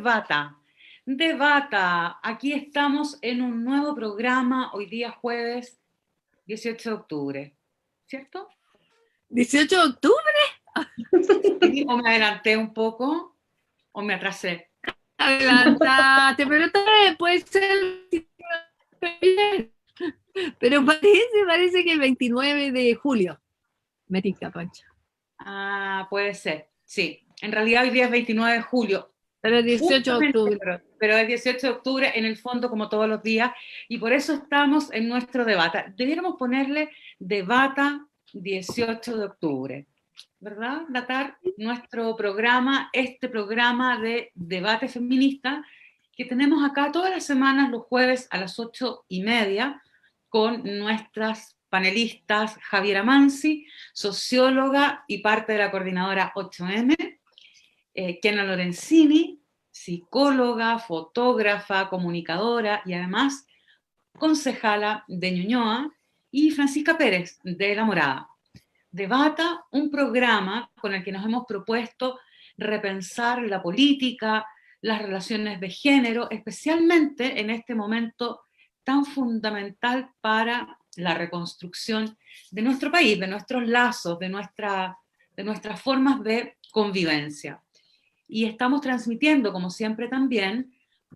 Debata. Debata, aquí estamos en un nuevo programa, hoy día jueves 18 de octubre, ¿cierto? 18 de octubre. Sí, o me adelanté un poco, o me atrasé. Adelantaste, pero tal vez puede ser. Pero parece que el 29 de julio. Me tinca, Pancha. Ah, puede ser, sí. En realidad hoy día es 29 de julio, Pero el 18 de justamente, octubre. pero es 18 de octubre en el fondo como todos los días, y por eso estamos en nuestro debate. Debiéramos ponerle debata 18 de octubre, ¿verdad? Datar nuestro programa, este programa de debate feminista que tenemos acá todas las semanas, los jueves a las 8:30, con nuestras panelistas Javiera Mansi, socióloga y parte de la coordinadora 8M, Kena Lorenzini, psicóloga, fotógrafa, comunicadora y además concejala de Ñuñoa, y Francisca Pérez de La Morada. Debata, un programa con el que nos hemos propuesto repensar la política, las relaciones de género, especialmente en este momento tan fundamental para la reconstrucción de nuestro país, de nuestros lazos, de nuestras formas de convivencia. Y estamos transmitiendo, como siempre también,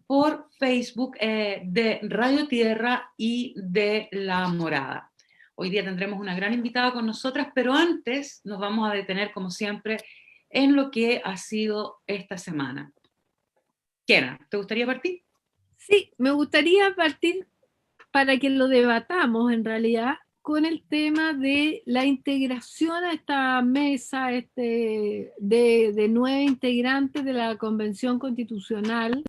por Facebook de Radio Tierra y de La Morada. Hoy día tendremos una gran invitada con nosotras, pero antes nos vamos a detener, como siempre, en lo que ha sido esta semana. Kena, ¿te gustaría partir? Sí, me gustaría partir para que lo debatamos en realidad con el tema de la integración a esta mesa de 9 integrantes de la Convención Constitucional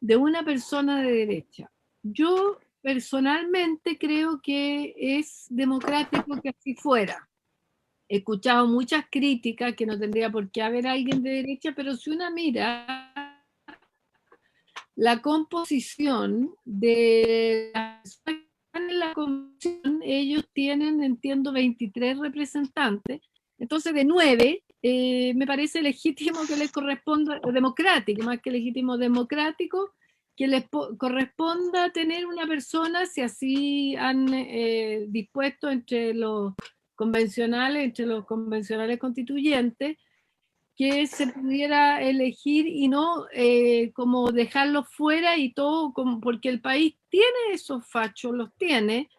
de una persona de derecha. Yo personalmente creo que es democrático que así fuera. He escuchado muchas críticas que no tendría por qué haber alguien de derecha, pero si uno mira la composición de las personas que están en la comisión, ellos tienen, entiendo, 23 representantes. Entonces, de 9, me parece legítimo que les corresponda, democrático, más que legítimo, democrático, que les corresponda tener una persona, si así han dispuesto entre los convencionales constituyentes, que se pudiera elegir y no como dejarlos fuera y todo, como, porque el país tiene esos fachos, los tiene,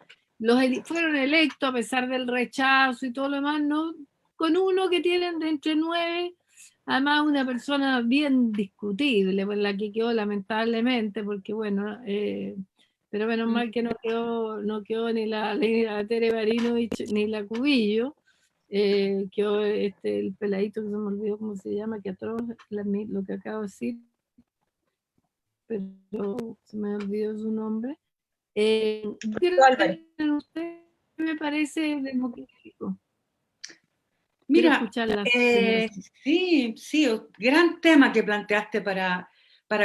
fueron electos a pesar del rechazo y todo lo demás, ¿no? Con uno que tienen de entre 9, además una persona bien discutible, pues la que quedó lamentablemente, porque bueno, pero menos mal que no quedó ni la Tere Barinovich ni la Cubillo. Que el peladito que se me olvidó cómo se llama, que atroz lo que acabo de decir, pero se me olvidó su nombre. Usted me parece democrático. Quiero Mira, escucharla. sí, sí, gran tema que planteaste para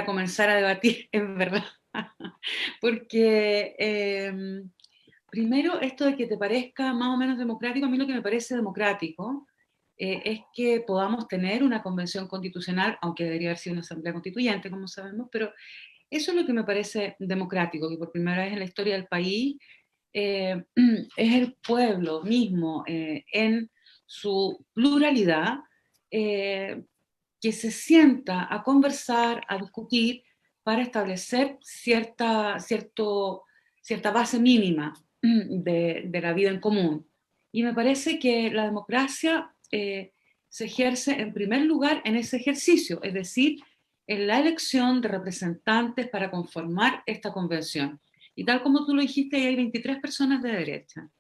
comenzar a debatir, en verdad. Porque primero, esto de que te parezca más o menos democrático, a mí lo que me parece democrático es que podamos tener una convención constitucional, aunque debería haber sido una asamblea constituyente, como sabemos, pero eso es lo que me parece democrático, que por primera vez en la historia del país es el pueblo mismo en su pluralidad que se sienta a conversar, a discutir para establecer cierta base mínima de la vida en común. Y me parece que la democracia se ejerce en primer lugar en ese ejercicio, es decir, en la elección de representantes para conformar esta convención. Y tal como tú lo dijiste, hay 23 personas de derecha.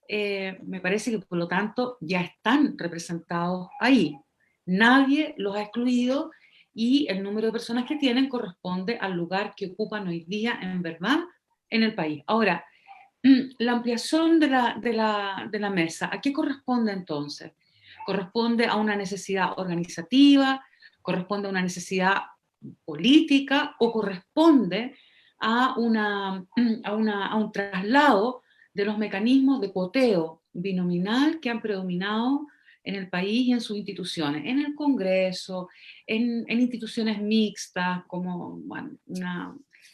Me parece que por lo tanto ya están representados ahí. Nadie los ha excluido y el número de personas que tienen corresponde al lugar que ocupan hoy día en verdad en el país. Ahora, la ampliación de la mesa, ¿a qué corresponde entonces? ¿Corresponde a una necesidad organizativa? ¿Corresponde a una necesidad política? ¿O corresponde a un traslado de los mecanismos de cuoteo binominal que han predominado en el país y en sus instituciones, en el Congreso, en instituciones mixtas, como, bueno,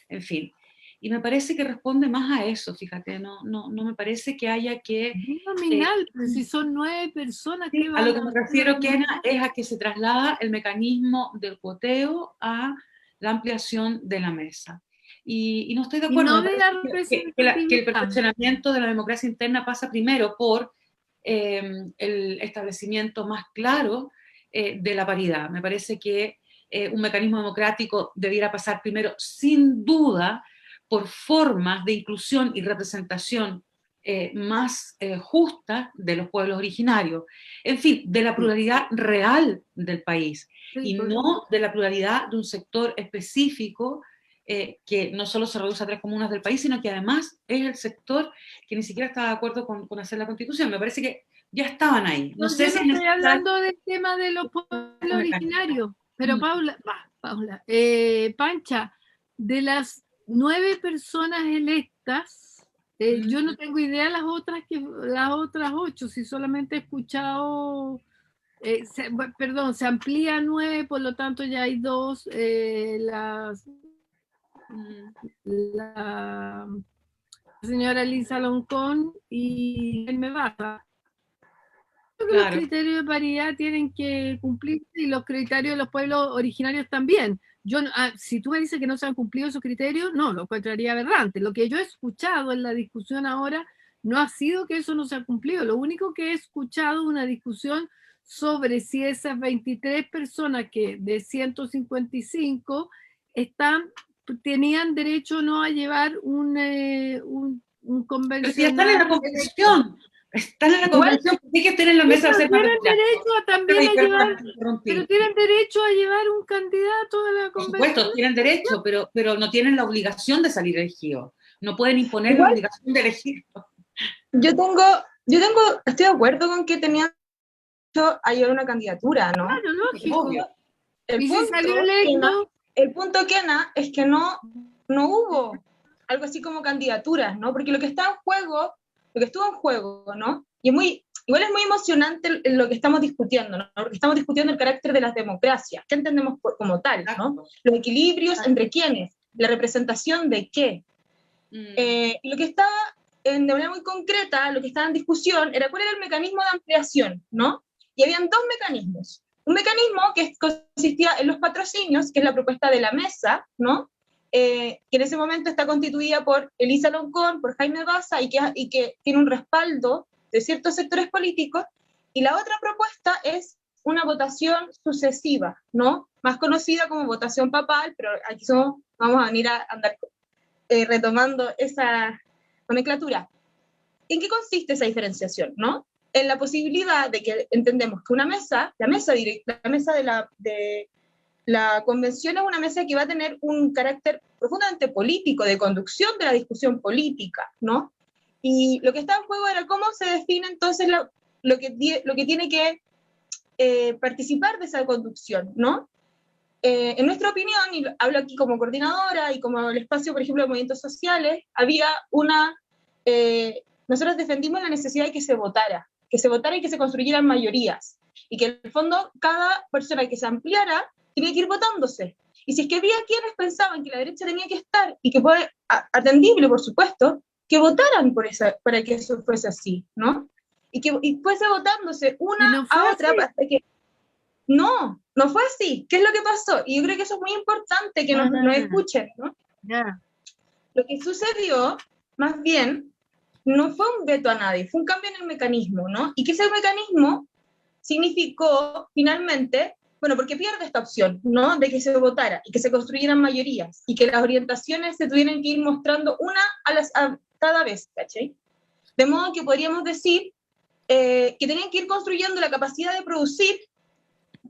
en fin. Y me parece que responde más a eso, fíjate, no me parece que haya que... nominal, pero si son 9 personas que a van lo que me refiero, Kena, es a que se traslada el mecanismo del cuoteo a la ampliación de la mesa. Y no estoy de y acuerdo, no me de la parece que el representatividad. perfeccionamiento de la democracia interna pasa primero por el establecimiento más claro de la paridad. Me parece que un mecanismo democrático debiera pasar primero, sin duda, por formas de inclusión y representación más justas de los pueblos originarios. En fin, de la pluralidad real del país, Sí, y no de la pluralidad de un sector específico que no solo se reduce a 3 comunas del país, sino que además es el sector que ni siquiera está de acuerdo con hacer la Constitución. Me parece que ya estaban ahí. No sé yo si no es estoy necesario hablando del tema de los pueblos originarios, pero Paula, Pancha, de las 9 personas electas, yo no tengo idea las otras 8, si solamente he escuchado, perdón, se amplía a 9, por lo tanto ya hay 2, la señora Lisa Loncón y Jaime Baza. Creo que los Claro. criterios de paridad tienen que cumplirse y los criterios de los pueblos originarios también. Si tú me dices que no se han cumplido esos criterios, no, lo encontraría aberrante. Lo que yo he escuchado en la discusión ahora no ha sido que eso no se ha cumplido. Lo único que he escuchado es una discusión sobre si esas 23 personas de 155 tenían derecho o no a llevar un convencional. Pero si ya están en la convención. Están en la convención, sí que estén en la mesa de hacer tienen derecho también a llevar, pero tienen derecho a llevar un candidato a la Por convención. supuesto, tienen derecho, pero no tienen la obligación de salir elegidos. No pueden imponer la Igual, obligación de elegir. estoy de acuerdo con que tenían derecho a llevar una candidatura, ¿no? Claro, lógico. Obvio. El Y punto, si salió electo, Kena, es que no hubo algo así como candidaturas, ¿no? Porque lo que estuvo en juego, ¿no? Y igual es muy emocionante lo que estamos discutiendo, ¿no? Porque estamos discutiendo el carácter de las democracias. ¿Qué entendemos como tal, ¿no? Los equilibrios entre quiénes, la representación de qué. Lo que estaba, de manera muy concreta, lo que estaba en discusión era cuál era el mecanismo de ampliación, ¿no? Y habían 2 mecanismos. Un mecanismo que consistía en los patrocinios, que es la propuesta de la mesa, ¿no? Que en ese momento está constituida por Elisa Loncón, por Jaime Baza, y que tiene un respaldo de ciertos sectores políticos, y la otra propuesta es una votación sucesiva, ¿no? Más conocida como votación papal, pero aquí vamos a venir a andar retomando esa nomenclatura. ¿En qué consiste esa diferenciación, no? En la posibilidad de que entendemos que la mesa de la convención es una mesa que va a tener un carácter profundamente político, de conducción de la discusión política, ¿no? Y lo que está en juego era cómo se define entonces lo que tiene que participar de esa conducción, ¿no? En nuestra opinión, y hablo aquí como coordinadora y como el espacio, por ejemplo, de movimientos sociales, nosotros defendimos la necesidad de que se votara y que se construyeran mayorías, y que en el fondo cada persona que se ampliara tenía que ir votándose. Y si es que había quienes pensaban que la derecha tenía que estar, y que fue atendible, por supuesto, que votaran para que eso fuese así, ¿no? Y fuese votándose una a otra hasta que... No fue así. ¿Qué es lo que pasó? Y yo creo que eso es muy importante que nos escuchen, ¿no? Lo que sucedió, más bien, no fue un veto a nadie, fue un cambio en el mecanismo, ¿no? Y que ese mecanismo significó, finalmente, bueno, porque pierde esta opción, ¿no? De que se votara y que se construyeran mayorías y que las orientaciones se tuvieran que ir mostrando a cada vez, ¿cachai? De modo que podríamos decir que tenían que ir construyendo la capacidad de producir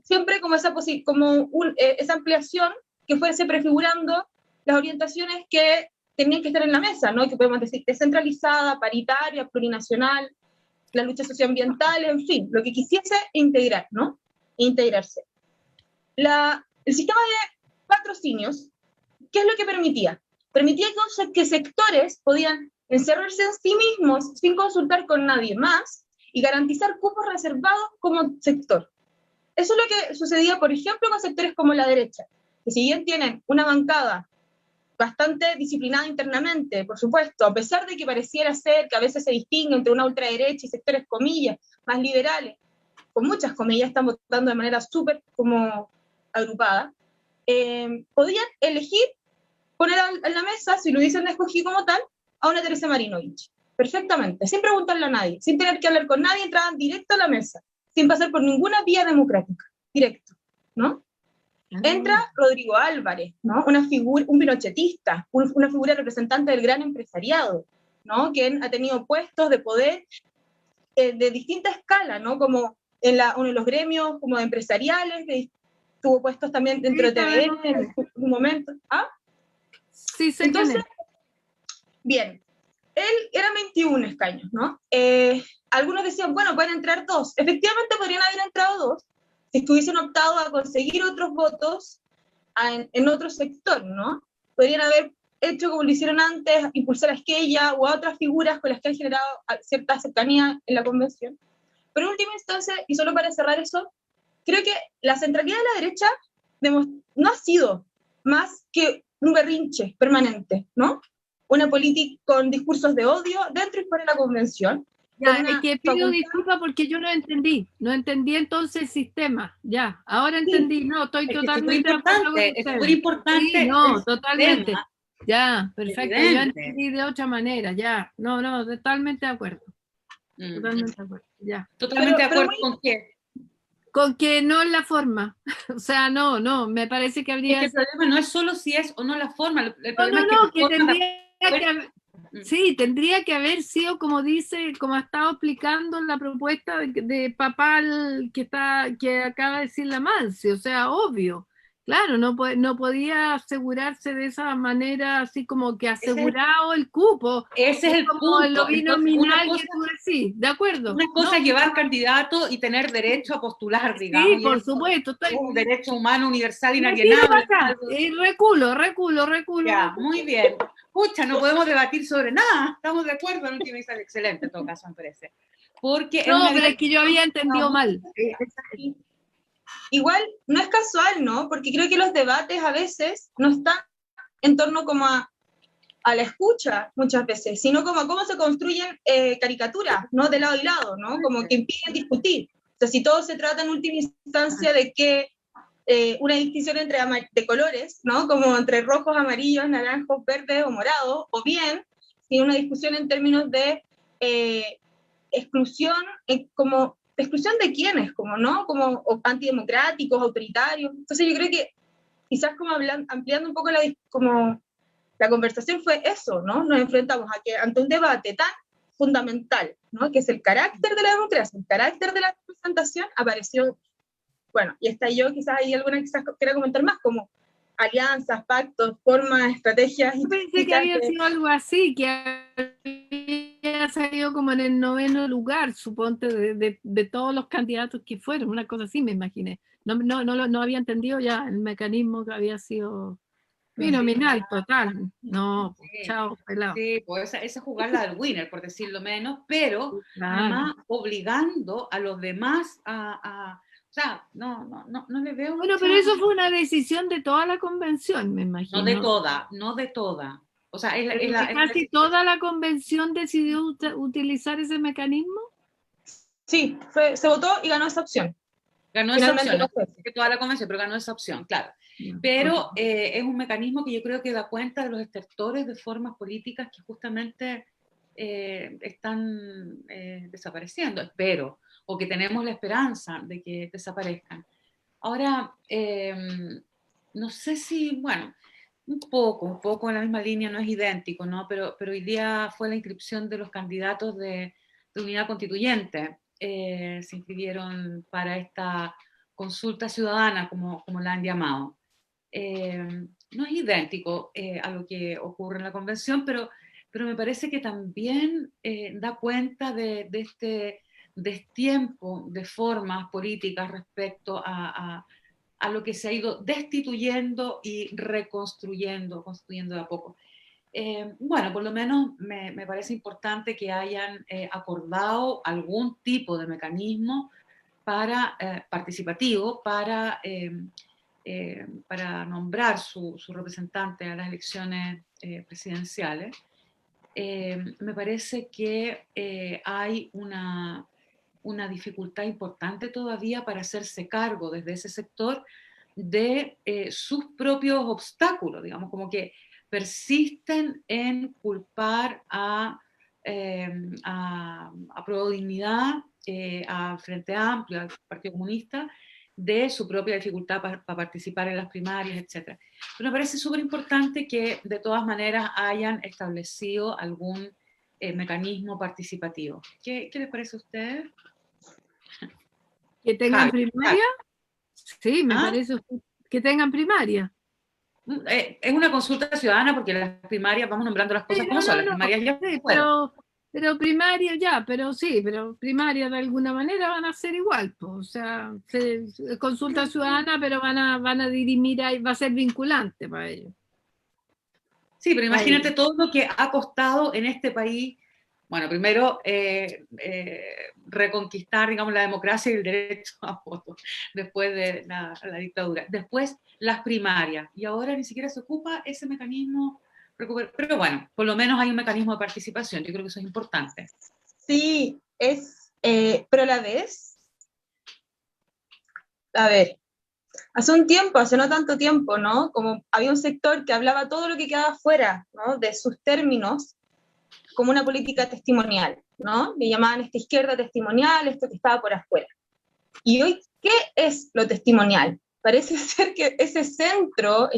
siempre como esa ampliación que fuese prefigurando las orientaciones que tenían que estar en la mesa, ¿no? Que podemos decir descentralizada, paritaria, plurinacional, la lucha socioambiental, en fin, lo que quisiese integrar, ¿no? Integrarse. El sistema de patrocinios, ¿qué es lo que permitía? Permitía que sectores podían encerrarse en sí mismos sin consultar con nadie más y garantizar cupos reservados como sector. Eso es lo que sucedía, por ejemplo, con sectores como la derecha, que si bien tienen una bancada bastante disciplinada internamente, por supuesto, a pesar de que pareciera ser que a veces se distingue entre una ultraderecha y sectores, comillas, más liberales, con muchas comillas, están votando de manera súper como agrupada, podían elegir poner en la mesa, si lo hubiesen escogido como tal, a una Teresa Marinovich, perfectamente, sin preguntarle a nadie, sin tener que hablar con nadie, entraban directo a la mesa, sin pasar por ninguna vía democrática, directo, ¿no? Entra Rodrigo Álvarez, ¿no? Una figura, un pinochetista, una figura representante del gran empresariado, ¿no? Quien ha tenido puestos de poder de distinta escala, ¿no? Como en uno de los gremios como empresariales, tuvo puestos también dentro de TVN en un momento. ¿Ah? Sí, sé entonces, quién es. Bien, él era 21 escaños, ¿no? Algunos decían, bueno, pueden entrar 2. Efectivamente podrían haber entrado 2 si estuviesen optado a conseguir otros votos en otro sector, ¿no? Podrían haber hecho como lo hicieron antes, impulsar a Esquella o a otras figuras con las que han generado cierta cercanía en la convención. Pero en última instancia, y solo para cerrar eso, creo que la centralidad de la derecha no ha sido más que un berrinche permanente, ¿no? Una política con discursos de odio dentro y fuera de la convención. Ya, es que pido disculpas porque yo no entendí entonces el sistema, ya, ahora entendí, no, estoy totalmente de acuerdo con es ustedes. súper importante. Sí, no, totalmente, tema. ya, perfecto, Evidente. yo entendí de otra manera, ya, no, totalmente de acuerdo, totalmente de acuerdo, ya. Totalmente de acuerdo con qué. Con que no es la forma, o sea, no, me parece que habría... Es que el problema no es solo si es o no la forma, el problema No, es que tendría que haber... Sí, tendría que haber sido, como dice, como ha estado explicando la propuesta de Papal que acaba de decir la Mansi, o sea, obvio. Claro, no podía asegurarse de esa manera, así como que asegurado el cupo. Ese es el como punto. lo binominal Entonces, que tú decís, ¿de acuerdo? Una cosa es llevar candidato y tener derecho a postular, digamos. Sí, por supuesto. Es un derecho humano universal Me tiro inalienable. para acá, y reculo. Ya, muy bien. Pucha, no podemos debatir sobre nada. Estamos de acuerdo en última instancia. Excelente, en todo caso, me parece. Porque no, pero es que yo había entendido mal. Igual, no es casual, ¿no? Porque creo que los debates a veces no están en torno como a la escucha, muchas veces, sino como a cómo se construyen caricaturas, ¿no? De lado y lado, ¿no? Como que impiden discutir. O sea, si todo se trata en última instancia de que una distinción de colores, ¿no? Como entre rojos, amarillos, naranjos, verdes o morados, o bien, si una discusión en términos de exclusión, como exclusión de quiénes, como, ¿no? Como antidemocráticos, autoritarios. Entonces yo creo que quizás como ampliando un poco como la conversación fue eso, ¿no? Nos enfrentamos a que ante un debate tan fundamental, ¿no? Que es el carácter de la democracia, el carácter de la representación, apareció, bueno, y está yo, quizás hay alguna quizás quiera comentar más, como alianzas, pactos, formas, estrategias. Yo pensé que había sido algo así, que había salido como en el 9º lugar, suponte, de todos los candidatos que fueron, una cosa así me imaginé. No había entendido ya el mecanismo que había sido binominal, total. No, sí, chao, pelado. Sí, pues esa jugarla del winner, por decirlo menos, pero claro. Además obligando a los demás o sea, no le veo. Bueno, pero eso fue una decisión de toda la convención, me imagino. No de toda. O sea, casi toda la convención decidió utilizar ese mecanismo. Sí, se votó y ganó esa opción. Ganó esa opción, no que toda la convención, pero ganó esa opción, claro. Pero es un mecanismo que yo creo que da cuenta de los estertores de formas políticas que justamente están desapareciendo, espero, o que tenemos la esperanza de que desaparezcan. Ahora, no sé si, bueno, un poco en la misma línea, no es idéntico, ¿no? Pero hoy día fue la inscripción de los candidatos de unidad constituyente. Se inscribieron para esta consulta ciudadana, como la han llamado. No es idéntico a lo que ocurre en la convención, pero me parece que también da cuenta de este destiempo de formas políticas respecto a lo que se ha ido destituyendo y construyendo de a poco. Bueno, por lo menos me parece importante que hayan acordado algún tipo de mecanismo participativo para nombrar su representante a las elecciones presidenciales. Me parece que hay una dificultad importante todavía para hacerse cargo desde ese sector de sus propios obstáculos, digamos, como que persisten en culpar a Prueba Dignidad, al Frente Amplio, al Partido Comunista, de su propia dificultad para participar en las primarias, etc. Pero me parece súper importante que de todas maneras hayan establecido algún mecanismo participativo. ¿Qué les parece a ustedes? ¿Que tengan primaria? Sí, me ¿Ah? parece que tengan primaria. Es una consulta ciudadana porque las primarias, vamos nombrando las cosas como son, las primarias ya sí, fueron. pero primaria ya, pero sí, pero primaria de alguna manera van a ser igual, pues, o sea, consulta ciudadana, pero van a dirimir ahí, va a ser vinculante para ellos. Sí, pero imagínate todo lo que ha costado en este país, bueno, primero reconquistar, digamos, la democracia y el derecho a voto, después de la dictadura, después las primarias, y ahora ni siquiera se ocupa ese mecanismo, pero bueno, por lo menos hay un mecanismo de participación, yo creo que eso es importante. Sí, pero a la vez, a ver, hace un tiempo, hace no tanto tiempo, ¿no? Como había un sector que hablaba todo lo que quedaba fuera, ¿no? De sus términos como una política testimonial, ¿no? Le llamaban esta izquierda testimonial, esto que estaba por afuera. Y hoy, ¿qué es lo testimonial? Parece ser que ese centro,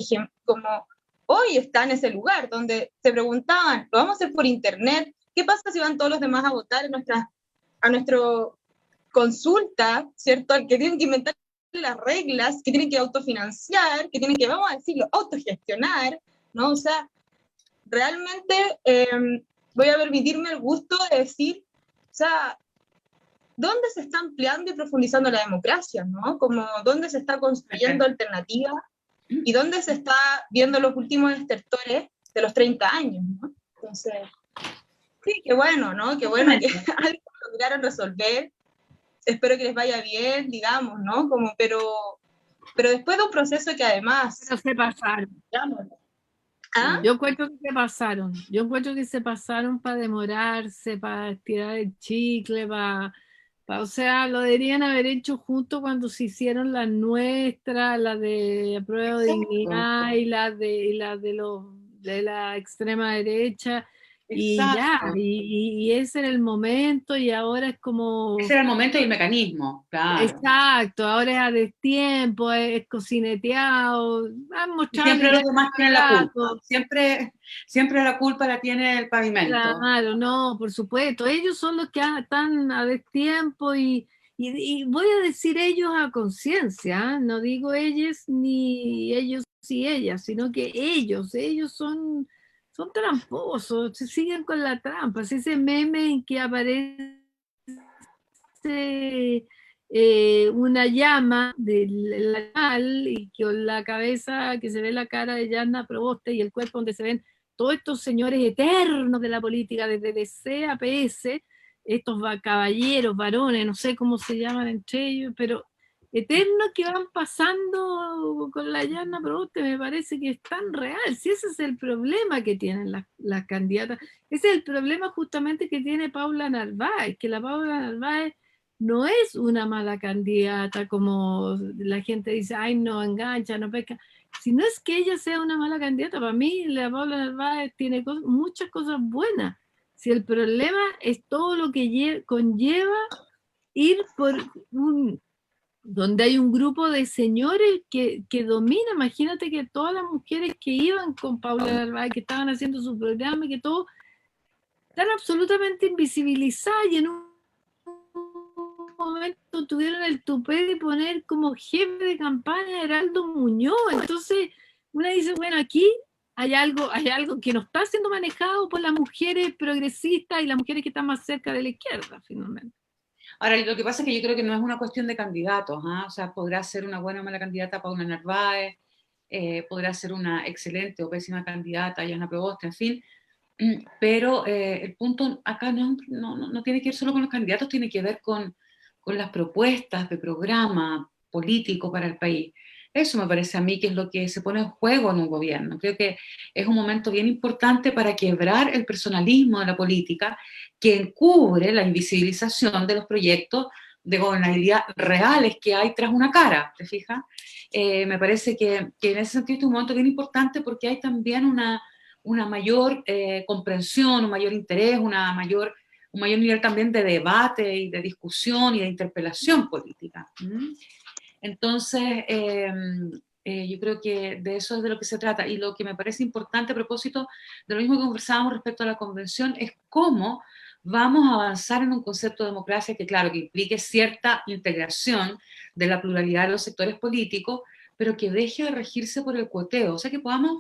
como hoy está en ese lugar, donde se preguntaban, ¿lo vamos a hacer por internet? ¿Qué pasa si van todos los demás a votar a nuestro consulta, ¿cierto? Que tienen que inventar las reglas, que tienen que autofinanciar, que tienen que, vamos a decirlo, autogestionar, ¿no? O sea, realmente voy a permitirme el gusto de decir, o sea, ¿dónde se está ampliando y profundizando la democracia, ¿no? Como dónde se está construyendo alternativas y dónde se está viendo los últimos estertores de los 30 años, ¿no? Entonces, sí, qué bueno, ¿no? Qué bueno que algo lograron resolver. Espero que les vaya bien, digamos, ¿no? Pero después de un proceso que además... Pero se pasaron. ¿Ah? Yo encuentro que se pasaron para demorarse, para estirar el chicle, o sea, lo deberían haber hecho justo cuando se hicieron las nuestras, la de Prueba de Dignidad y de la extrema derecha, y ya, Exacto. y ese era el momento, y ahora es como... Ese era el momento y el mecanismo, claro. Exacto, ahora es a destiempo, es cocineteado, vamos Y siempre los demás tienen la culpa. rato. Siempre la culpa la tiene el pavimento. Claro, no, por supuesto. Ellos son los que están a destiempo y voy a decir ellos a conciencia, ¿eh? No digo ellos ni ellos y ellas, sino que ellos son tramposos, se siguen con la trampa. Es ese meme en que aparece una llama del animal y con la cabeza que se ve la cara de Yanna Proboste y el cuerpo donde se ven todos estos señores eternos de la política, desde DC a PS, estos caballeros, varones, no sé cómo se llaman entre ellos, pero eternos que van pasando con la Yanna Proboste, me parece que es tan real. Si ese es el problema que tienen las candidatas, ese es el problema justamente que tiene Paula Narváez, que la Paula Narváez no es una mala candidata como la gente dice, ay, no engancha, no pesca. Si no es que ella sea una mala candidata, para mí la Paula Narváez tiene muchas cosas buenas. Si el problema es todo lo que conlleva ir por donde hay un grupo de señores que domina, imagínate que todas las mujeres que iban con Paula Narváez, que estaban haciendo su programa y que todo, están absolutamente invisibilizadas y en un momento tuvieron el tupé de poner como jefe de campaña a Heraldo Muñoz. Entonces, una dice, bueno, aquí hay algo que no está siendo manejado por las mujeres progresistas y las mujeres que están más cerca de la izquierda, finalmente. Ahora, lo que pasa es que yo creo que no es una cuestión de candidatos, ¿eh? O sea, podrá ser una buena o mala candidata Paula Narváez, podrá ser una excelente o pésima candidata, Yana Proboste, en fin, pero el punto acá no tiene que ver solo con los candidatos, tiene que ver con las propuestas de programa político para el país. Eso me parece a mí que es lo que se pone en juego en un gobierno. Creo que es un momento bien importante para quebrar el personalismo de la política que encubre la invisibilización de los proyectos de gobernabilidad reales que hay tras una cara, ¿te fijas? Me parece que en ese sentido este es un momento bien importante porque hay también una mayor comprensión, un mayor interés, un mayor nivel también de debate y de discusión y de interpelación política. Entonces, yo creo que de eso es de lo que se trata. Y lo que me parece importante a propósito de lo mismo que conversábamos respecto a la convención es cómo vamos a avanzar en un concepto de democracia que, claro, que implique cierta integración de la pluralidad de los sectores políticos, pero que deje de regirse por el cuoteo. O sea, que podamos,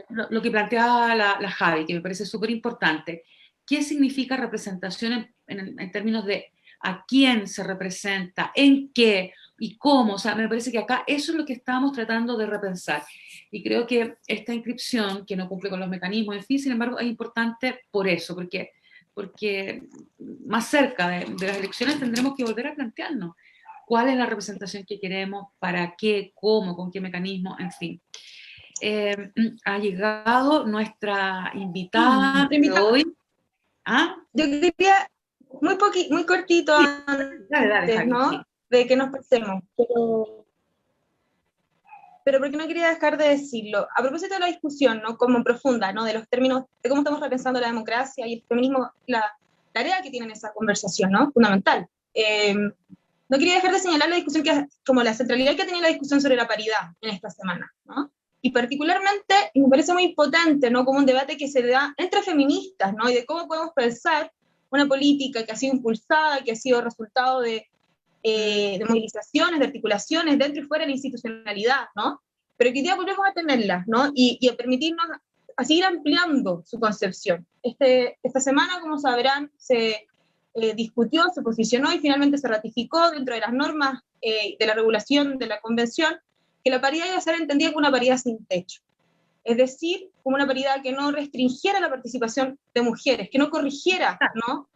lo que planteaba la Javi, que me parece súper importante, ¿qué significa representación en términos de a quién se representa, en qué y cómo? O sea, me parece que acá eso es lo que estamos tratando de repensar. Y creo que esta inscripción, que no cumple con los mecanismos, en fin, sin embargo, es importante por eso, porque más cerca de las elecciones tendremos que volver a plantearnos cuál es la representación que queremos, para qué, cómo, con qué mecanismo, en fin. Ha llegado nuestra invitada de hoy. ¿Ah? Yo quería, muy cortito, Sí, antes, dale, Javi, ¿no? sí. De que nos pasemos, pero porque no quería dejar de decirlo. A propósito de la discusión, ¿no? Como profunda, ¿no? De los términos, de cómo estamos repensando la democracia y el feminismo, la tarea que tienen esa conversación, ¿no? Fundamental. No quería dejar de señalar la discusión como la centralidad que tenía la discusión sobre la paridad en esta semana, ¿no? Y particularmente, me parece muy potente, ¿no? Como un debate que se da entre feministas, ¿no? Y de cómo podemos pensar una política que ha sido impulsada, que ha sido resultado de movilizaciones, de articulaciones dentro y fuera de la institucionalidad, ¿no? Pero que hoy día volvemos a tenerlas, ¿no? Y a permitirnos a seguir ampliando su concepción. Esta semana, como sabrán, se discutió, se posicionó y finalmente se ratificó dentro de las normas de la regulación de la convención que la paridad iba a ser entendida como una paridad sin techo. Es decir, como una paridad que no restringiera la participación de mujeres, que no corrigiera, ¿no?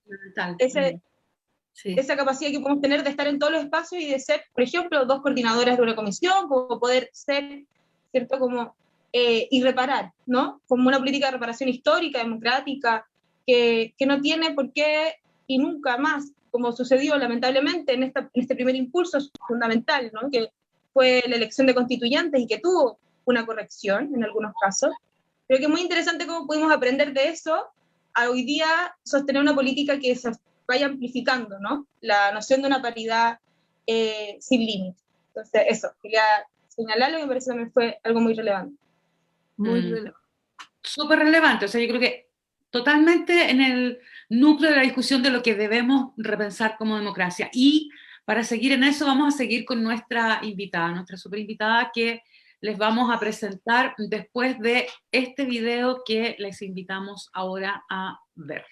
Esa capacidad que podemos tener de estar en todos los espacios y de ser, por ejemplo, 2 coordinadoras de una comisión, como poder ser, ¿cierto? Como, y reparar, ¿no? Como una política de reparación histórica, democrática, que no tiene por qué y nunca más, como sucedió lamentablemente en este primer impulso fundamental, ¿no? Que fue la elección de constituyentes y que tuvo una corrección en algunos casos. Creo que es muy interesante cómo pudimos aprender de eso a hoy día sostener una política que se vaya amplificando, ¿no? La noción de una paridad sin límite. Entonces, eso, quería señalarlo y me parece que también fue algo muy relevante. Muy relevante. Súper relevante, o sea, yo creo que totalmente en el núcleo de la discusión de lo que debemos repensar como democracia. Y para seguir en eso vamos a seguir con nuestra invitada, nuestra súper invitada, que les vamos a presentar después de este video que les invitamos ahora a ver.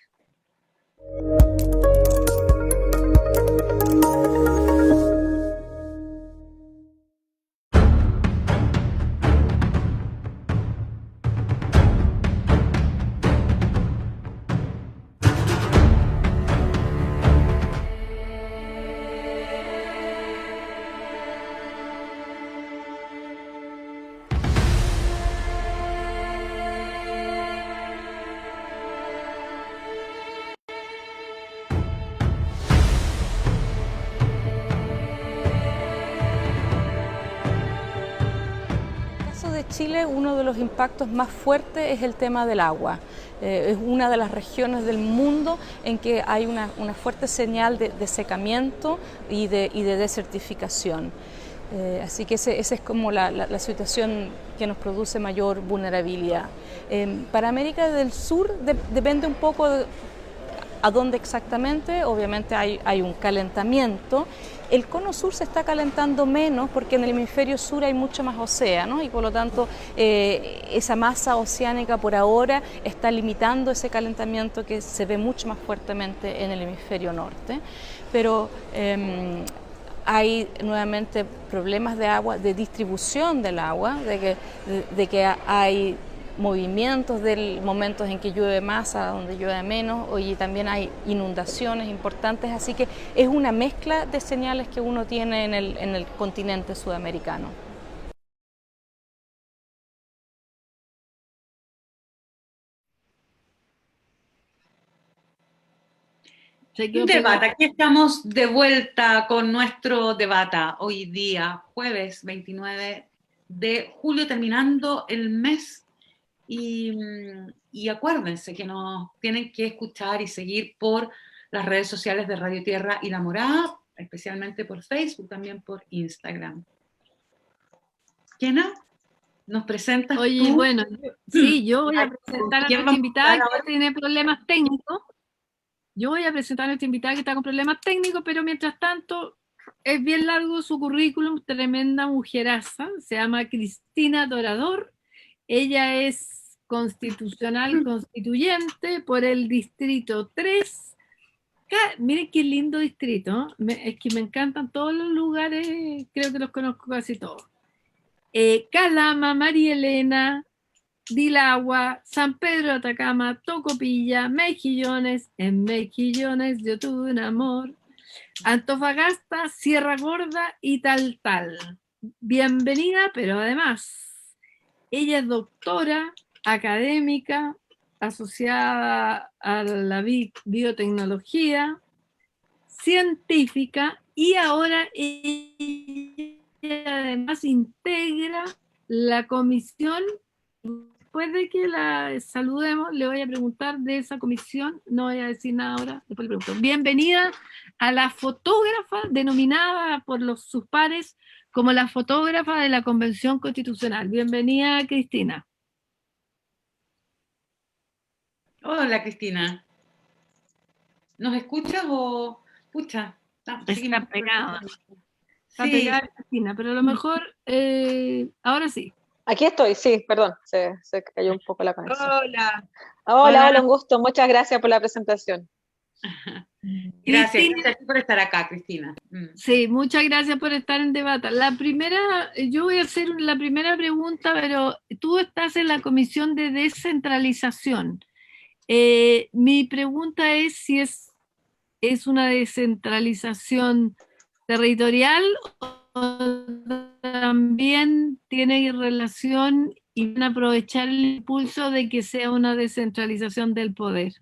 Chile, uno de los impactos más fuertes es el tema del agua. Es una de las regiones del mundo en que hay una fuerte señal de secamiento y de desertificación. Así que esa es como la situación que nos produce mayor vulnerabilidad. Para América del Sur depende un poco de a dónde exactamente. Obviamente hay un calentamiento. El cono sur se está calentando menos porque en el hemisferio sur hay mucho más océano y por lo tanto esa masa oceánica por ahora está limitando ese calentamiento que se ve mucho más fuertemente en el hemisferio norte. Pero hay nuevamente problemas de agua, de distribución del agua, de que hay movimientos momentos en que llueve más a donde llueve menos, y también hay inundaciones importantes, así que es una mezcla de señales que uno tiene en el continente sudamericano. Debata, aquí estamos de vuelta con nuestro Debata hoy día, jueves 29 de julio, terminando el mes. Y acuérdense que nos tienen que escuchar y seguir por las redes sociales de Radio Tierra y La Morada, especialmente por Facebook, también por Instagram. Kena, ¿nos presentas Oye, tú? bueno, sí, yo voy a presentar a nuestra invitada que tiene problemas técnicos. Yo voy a presentar a nuestra invitada que está con problemas técnicos, pero mientras tanto es bien largo su currículum, tremenda mujeraza, se llama Cristina Dorador. Ella es constitucional constituyente por el distrito 3. Miren qué lindo distrito, es que me encantan todos los lugares, creo que los conozco casi todos. Calama, María Elena, Dilagua, San Pedro de Atacama, Tocopilla, Mejillones, en Mejillones yo tuve un amor, Antofagasta, Sierra Gorda y tal. Bienvenida, pero además, ella es doctora, académica, asociada a la biotecnología, científica, y ahora ella además integra la comisión. Después de que la saludemos, le voy a preguntar de esa comisión, no voy a decir nada ahora, después le pregunto. Bienvenida a la fotógrafa denominada por sus pares como la fotógrafa de la Convención Constitucional. Bienvenida, Cristina. Hola, Cristina. ¿Nos escuchas o pucha? Está pegada. Está Sí. pegada, Cristina, pero a lo mejor ahora sí. Aquí estoy, sí, perdón, se cayó un poco la conexión. Hola. Un gusto, muchas gracias por la presentación. Gracias por estar acá, Cristina. Sí, muchas gracias por estar en Debata. Yo voy a hacer la primera pregunta, pero tú estás en la Comisión de Descentralización. Mi pregunta es si es una descentralización territorial o también tiene relación y van a aprovechar el impulso de que sea una descentralización del poder.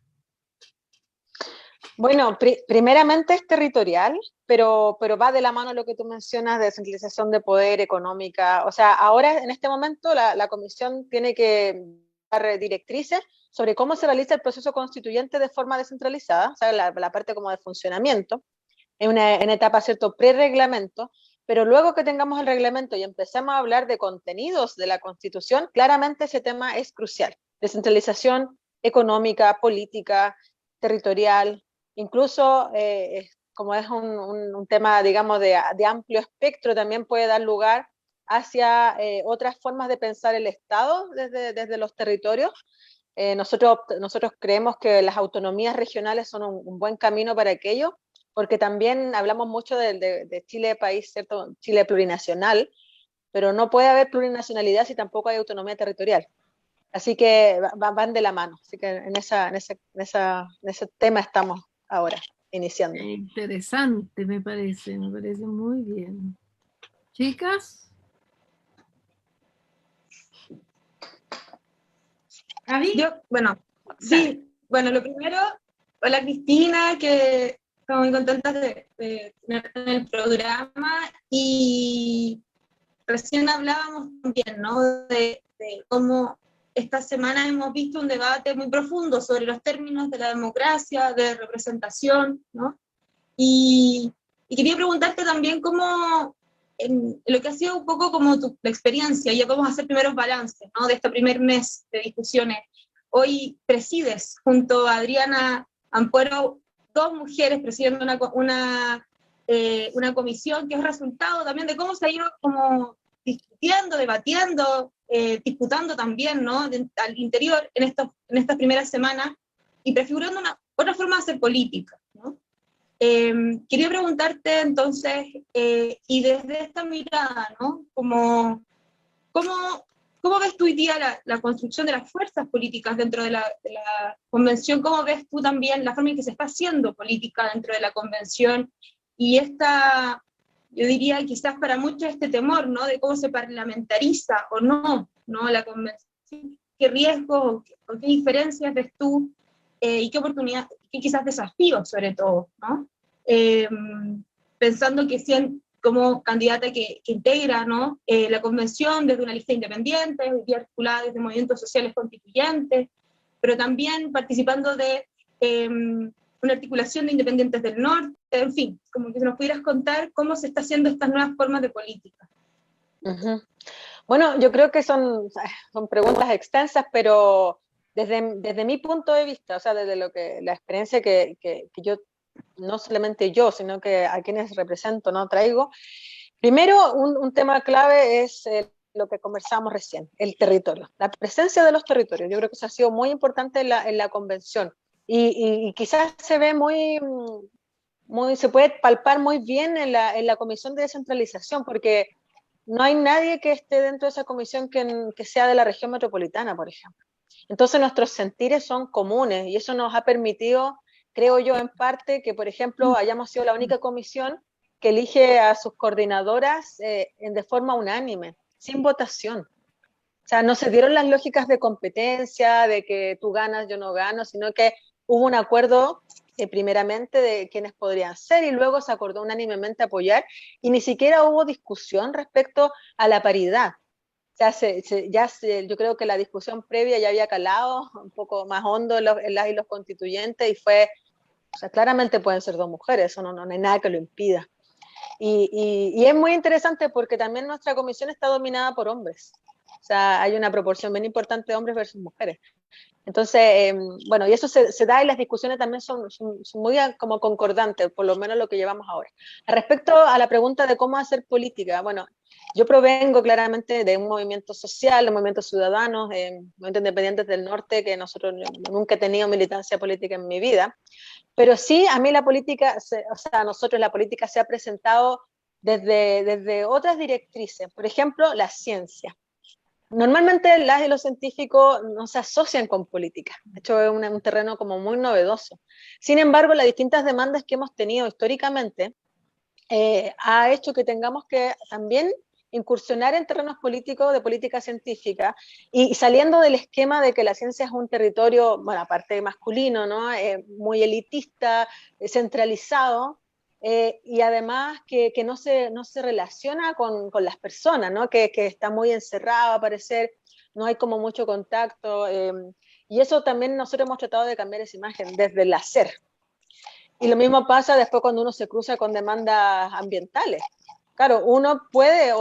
Bueno, primeramente es territorial, pero va de la mano lo que tú mencionas de descentralización de poder económica. O sea, ahora en este momento la comisión tiene que dar directrices sobre cómo se realiza el proceso constituyente de forma descentralizada, o sea, la parte como de funcionamiento, en una etapa, ¿cierto?, pre-reglamento, pero luego que tengamos el reglamento y empecemos a hablar de contenidos de la Constitución, claramente ese tema es crucial. Descentralización económica, política, territorial, incluso como es un tema, digamos, de amplio espectro, también puede dar lugar hacia otras formas de pensar el Estado desde los territorios. Nosotros creemos que las autonomías regionales son un buen camino para aquello, porque también hablamos mucho de Chile país, ¿cierto? Chile plurinacional, pero no puede haber plurinacionalidad si tampoco hay autonomía territorial. Así que van de la mano. Así que en ese tema estamos ahora iniciando. Interesante, me parece muy bien. Chicas. Lo primero, hola Cristina, que estamos muy contentas de tener en el programa, y recién hablábamos también, ¿no?, de cómo esta semana hemos visto un debate muy profundo sobre los términos de la democracia, de representación, ¿no? Y quería preguntarte también cómo, en lo que ha sido un poco como la experiencia, ya vamos a hacer primeros balances, ¿no?, de este primer mes de discusiones. Hoy presides junto a Adriana Ampuero, dos mujeres presidiendo una comisión que es resultado también de cómo se ha ido como discutiendo, debatiendo, disputando también, ¿no?, al interior en estas primeras semanas, y prefigurando otra forma de hacer política, ¿no? Quería preguntarte entonces, y desde esta mirada, ¿no? ¿Cómo ves tú hoy día la construcción de las fuerzas políticas dentro de la convención? ¿Cómo ves tú también la forma en que se está haciendo política dentro de la convención? Y yo diría quizás para muchos este temor, ¿no? De cómo se parlamentariza o no, ¿no? La convención, qué riesgos o qué diferencias ves tú, y qué oportunidades, qué quizás desafíos sobre todo, ¿no? Pensando que como candidata que integra, ¿no? La convención desde una lista independiente, hoy día articulada desde movimientos sociales constituyentes, pero también participando de una articulación de independientes del norte, en fin, como que nos pudieras contar cómo se está haciendo estas nuevas formas de política. Uh-huh. Bueno, yo creo que son preguntas extensas, pero desde mi punto de vista, o sea, desde la experiencia que yo, no solamente yo, sino que a quienes represento, ¿no? Traigo. Primero, un tema clave es lo que conversamos recién, el territorio, la presencia de los territorios. Yo creo que eso ha sido muy importante en la convención y quizás se ve se puede palpar muy bien en la comisión de descentralización, porque no hay nadie que esté dentro de esa comisión que sea de la región metropolitana, por ejemplo. Entonces nuestros sentires son comunes y eso nos ha permitido, creo yo, en parte, que, por ejemplo, hayamos sido la única comisión que elige a sus coordinadoras de forma unánime, sin votación. O sea, no se dieron las lógicas de competencia, de que tú ganas, yo no gano, sino que hubo un acuerdo primeramente de quiénes podrían ser y luego se acordó unánimemente apoyar y ni siquiera hubo discusión respecto a la paridad. O sea, yo creo que la discusión previa ya había calado un poco más hondo en las y los constituyentes y fue, o sea, claramente pueden ser dos mujeres, eso no hay nada que lo impida. Y es muy interesante porque también nuestra comisión está dominada por hombres. O sea, hay una proporción bien importante de hombres versus mujeres. Entonces, bueno, y eso se da y las discusiones también son muy como concordantes, por lo menos lo que llevamos ahora. Respecto a la pregunta de cómo hacer política, bueno, yo provengo claramente de un movimiento social, de movimientos ciudadanos, movimientos independientes del norte, que nunca he tenido militancia política en mi vida, pero sí a mí la política, o sea, a nosotros la política se ha presentado desde otras directrices, por ejemplo, la ciencia. Normalmente las y los científicos no se asocian con política, de hecho es un terreno como muy novedoso. Sin embargo, las distintas demandas que hemos tenido históricamente ha hecho que tengamos que también incursionar en terrenos políticos de política científica y saliendo del esquema de que la ciencia es un territorio, bueno, aparte masculino, ¿no? Muy elitista, centralizado, y además que no se relaciona con las personas, ¿no? Que está muy encerrado a parecer, no hay como mucho contacto, y eso también nosotros hemos tratado de cambiar esa imagen desde el hacer. Y lo mismo pasa después cuando uno se cruza con demandas ambientales. Claro, uno puede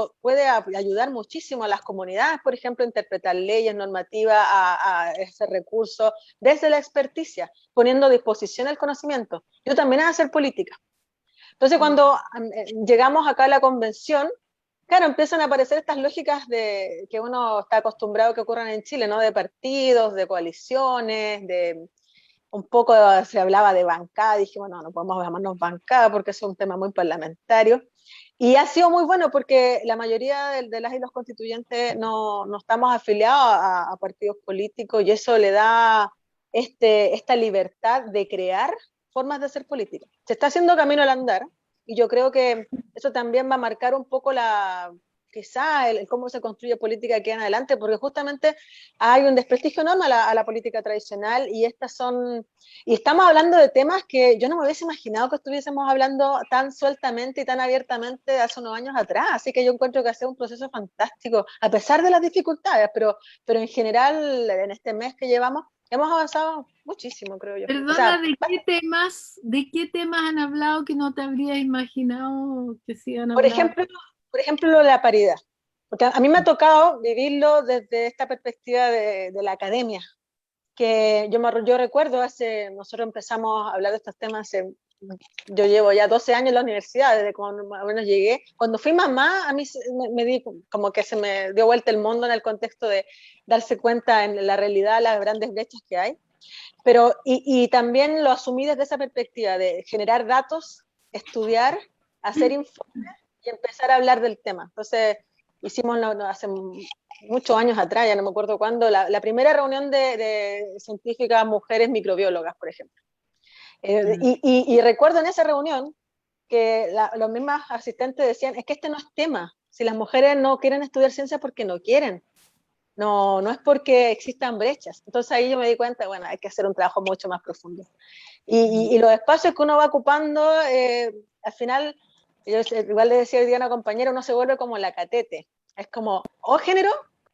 ayudar muchísimo a las comunidades, por ejemplo, a interpretar leyes, normativas, a ese recurso, desde la experticia, poniendo a disposición el conocimiento. Yo también a hacer política. Entonces, cuando llegamos acá a la convención, claro, empiezan a aparecer estas lógicas de que uno está acostumbrado que ocurran en Chile, ¿no? De partidos, de coaliciones, un poco se hablaba de bancada, dije, bueno, no podemos llamarnos bancada porque es un tema muy parlamentario. Y ha sido muy bueno porque la mayoría de las y los constituyentes no estamos afiliados a partidos políticos y eso le da esta libertad de crear formas de hacer política. Se está haciendo camino al andar y yo creo que eso también va a marcar un poco quizá cómo se construye política aquí en adelante, porque justamente hay un desprestigio enorme a la política tradicional y estamos hablando de temas que yo no me hubiese imaginado que estuviésemos hablando tan sueltamente y tan abiertamente hace unos años atrás, así que yo encuentro que ha sido un proceso fantástico, a pesar de las dificultades, pero en general en este mes que llevamos hemos avanzado muchísimo, creo yo. Perdona, o sea, ¿de qué temas han hablado que no te habrías imaginado que se iban a por hablar? ejemplo, la paridad. Porque a mí me ha tocado vivirlo desde esta perspectiva de la academia, que yo recuerdo nosotros empezamos a hablar de estos temas hace yo llevo ya 12 años en la universidad, desde cuando más o menos llegué. Cuando fui mamá, a mí me di como que se me dio vuelta el mundo en el contexto de darse cuenta en la realidad las grandes brechas que hay. Pero, y también lo asumí desde esa perspectiva de generar datos, estudiar, hacer informes y empezar a hablar del tema. Entonces, hicimos hace muchos años atrás, ya no me acuerdo cuándo, la primera reunión de científicas mujeres microbiólogas, por ejemplo. Y recuerdo en esa reunión que los mismos asistentes decían, es que este no es tema. Si las mujeres no quieren estudiar ciencia porque no quieren, no es porque existan brechas. Entonces ahí yo me di cuenta, bueno, hay que hacer un trabajo mucho más profundo. Y los espacios que uno va ocupando, al final, yo igual le decía hoy día a una compañera, uno se vuelve como la catete. Es como o género,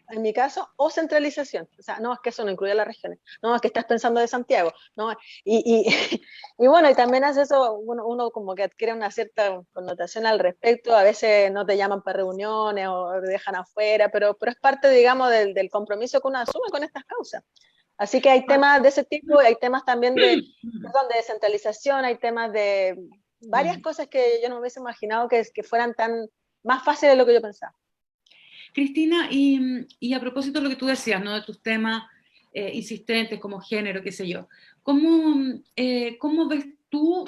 en mi caso, o centralización. O sea, no, es que eso no incluye las regiones. No, es que estás pensando de Santiago. No, y bueno, y también hace eso, uno como que adquiere una cierta connotación al respecto. A veces no te llaman para reuniones o te dejan afuera, pero es parte, digamos, del compromiso que uno asume con estas causas. Así que hay temas de ese tipo, hay temas también de descentralización, hay temas de varias cosas que yo no me hubiese imaginado que fueran tan más fáciles de lo que yo pensaba. Cristina, y a propósito de lo que tú decías, ¿no? De tus temas insistentes como género, qué sé yo, ¿cómo ves tú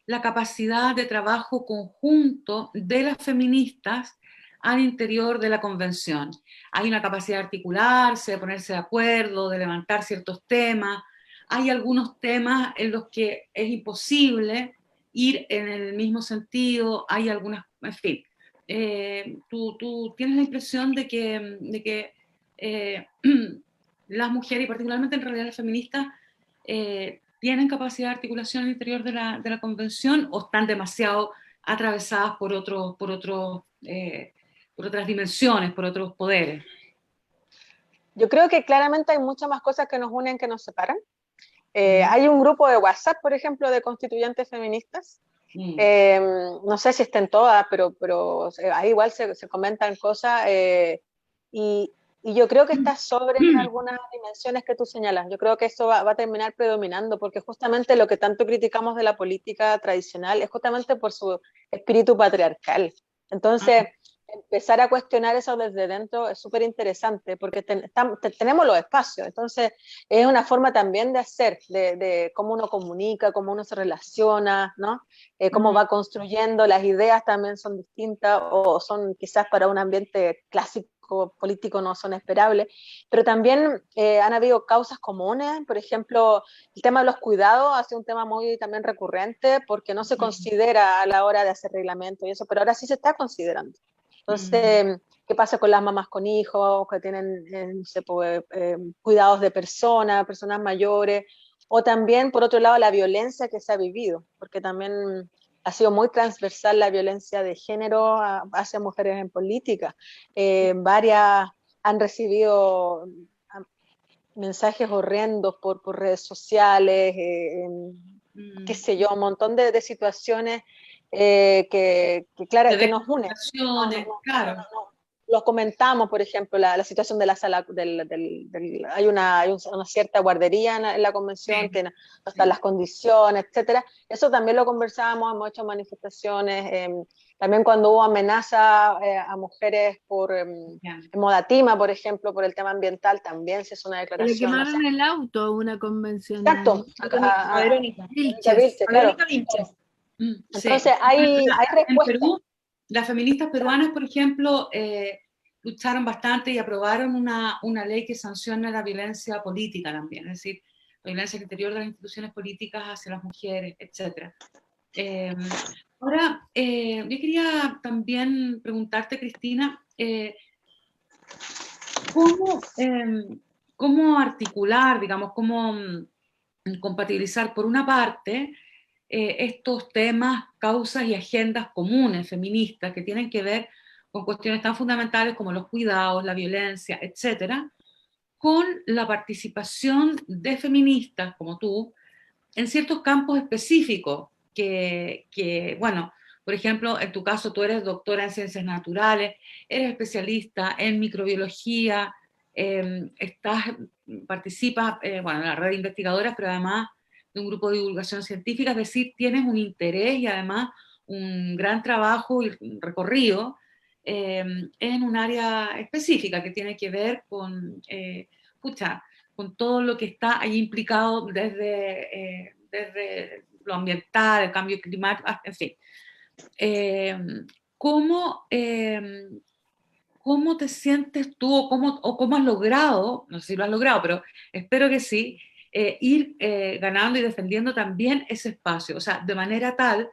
la capacidad de trabajo conjunto de las feministas al interior de la convención? ¿Hay una capacidad de articularse, de ponerse de acuerdo, de levantar ciertos temas? ¿Hay algunos temas en los que es imposible ir en el mismo sentido? ¿Hay algunas, en fin? ¿Tú tienes la impresión de que las mujeres, y particularmente en realidad las feministas, tienen capacidad de articulación al interior de la convención o están demasiado atravesadas por otras dimensiones, por otros poderes? Yo creo que claramente hay muchas más cosas que nos unen que nos separan. Hay un grupo de WhatsApp, por ejemplo, de constituyentes feministas. No sé si estén todas, pero ahí igual se comentan cosas y yo creo que está sobre algunas dimensiones que tú señalas. Yo creo que eso va a terminar predominando porque justamente lo que tanto criticamos de la política tradicional es justamente por su espíritu patriarcal. Entonces, empezar a cuestionar eso desde dentro es súper interesante porque tenemos los espacios. Entonces, es una forma también de hacer, de cómo uno comunica, cómo uno se relaciona, ¿no? Cómo va construyendo, las ideas también son distintas o son quizás para un ambiente clásico político no son esperables, pero también han habido causas comunes, por ejemplo, el tema de los cuidados ha sido un tema muy también recurrente porque no se considera a la hora de hacer reglamento y eso, pero ahora sí se está considerando. Entonces, ¿qué pasa con las mamás con hijos que tienen cuidados de personas mayores? O también, por otro lado, la violencia que se ha vivido, porque también ha sido muy transversal la violencia de género hacia mujeres en política. Varias han recibido mensajes horrendos por redes sociales, qué sé yo, un montón de situaciones que claro, que nos unen. Claro. Los comentamos, por ejemplo, la situación de la sala, hay una cierta guardería en la convención, sí, que no están las condiciones, etcétera. Eso también lo conversábamos, hemos hecho manifestaciones, también cuando hubo amenaza a mujeres en Modatima, por ejemplo, por el tema ambiental, también se hizo una declaración. Le quemaron el auto a una convención. Exacto, a Verónica Vilches, claro. Entonces, sí, hay respuestas. En Perú, las feministas peruanas, por ejemplo, lucharon bastante y aprobaron una ley que sanciona la violencia política también, es decir, la violencia al interior de las instituciones políticas hacia las mujeres, etc. Ahora, yo quería también preguntarte, Cristina, ¿cómo articular, digamos, cómo compatibilizar, por una parte, estos temas, causas y agendas comunes feministas que tienen que ver con cuestiones tan fundamentales como los cuidados, la violencia, etcétera, con la participación de feministas como tú en ciertos campos específicos bueno, por ejemplo, en tu caso tú eres doctora en ciencias naturales, eres especialista en microbiología, participas, bueno, en la red de investigadoras, pero además de un grupo de divulgación científica, es decir, tienes un interés y además un gran trabajo y recorrido en un área específica que tiene que ver con todo lo que está ahí implicado desde lo ambiental, el cambio climático, en fin. ¿Cómo, ¿Cómo te sientes tú o cómo has logrado, no sé si lo has logrado, pero espero que sí, ir ganando y defendiendo también ese espacio? O sea, de manera tal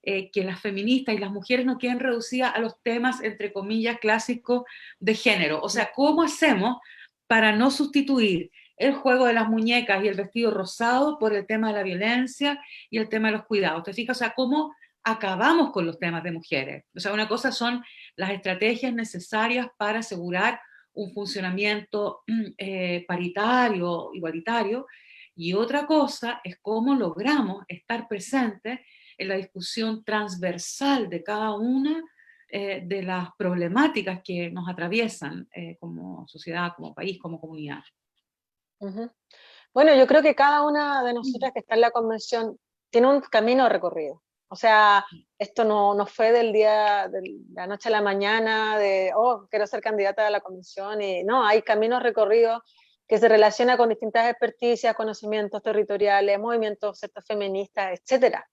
que las feministas y las mujeres no queden reducidas a los temas, entre comillas, clásicos de género. O sea, ¿cómo hacemos para no sustituir el juego de las muñecas y el vestido rosado por el tema de la violencia y el tema de los cuidados? ¿Te fijas? O sea, ¿cómo acabamos con los temas de mujeres? O sea, una cosa son las estrategias necesarias para asegurar un funcionamiento paritario, igualitario, y otra cosa es cómo logramos estar presentes en la discusión transversal de cada una de las problemáticas que nos atraviesan como sociedad, como país, como comunidad. Uh-huh. Bueno, yo creo que cada una de nosotras que está en la convención tiene un camino recorrido. O sea, esto no fue del día, de la noche a la mañana, de, oh, quiero ser candidata a la convención, y no, hay caminos recorridos que se relacionan con distintas experticias, conocimientos territoriales, movimientos sectas feministas, etcétera.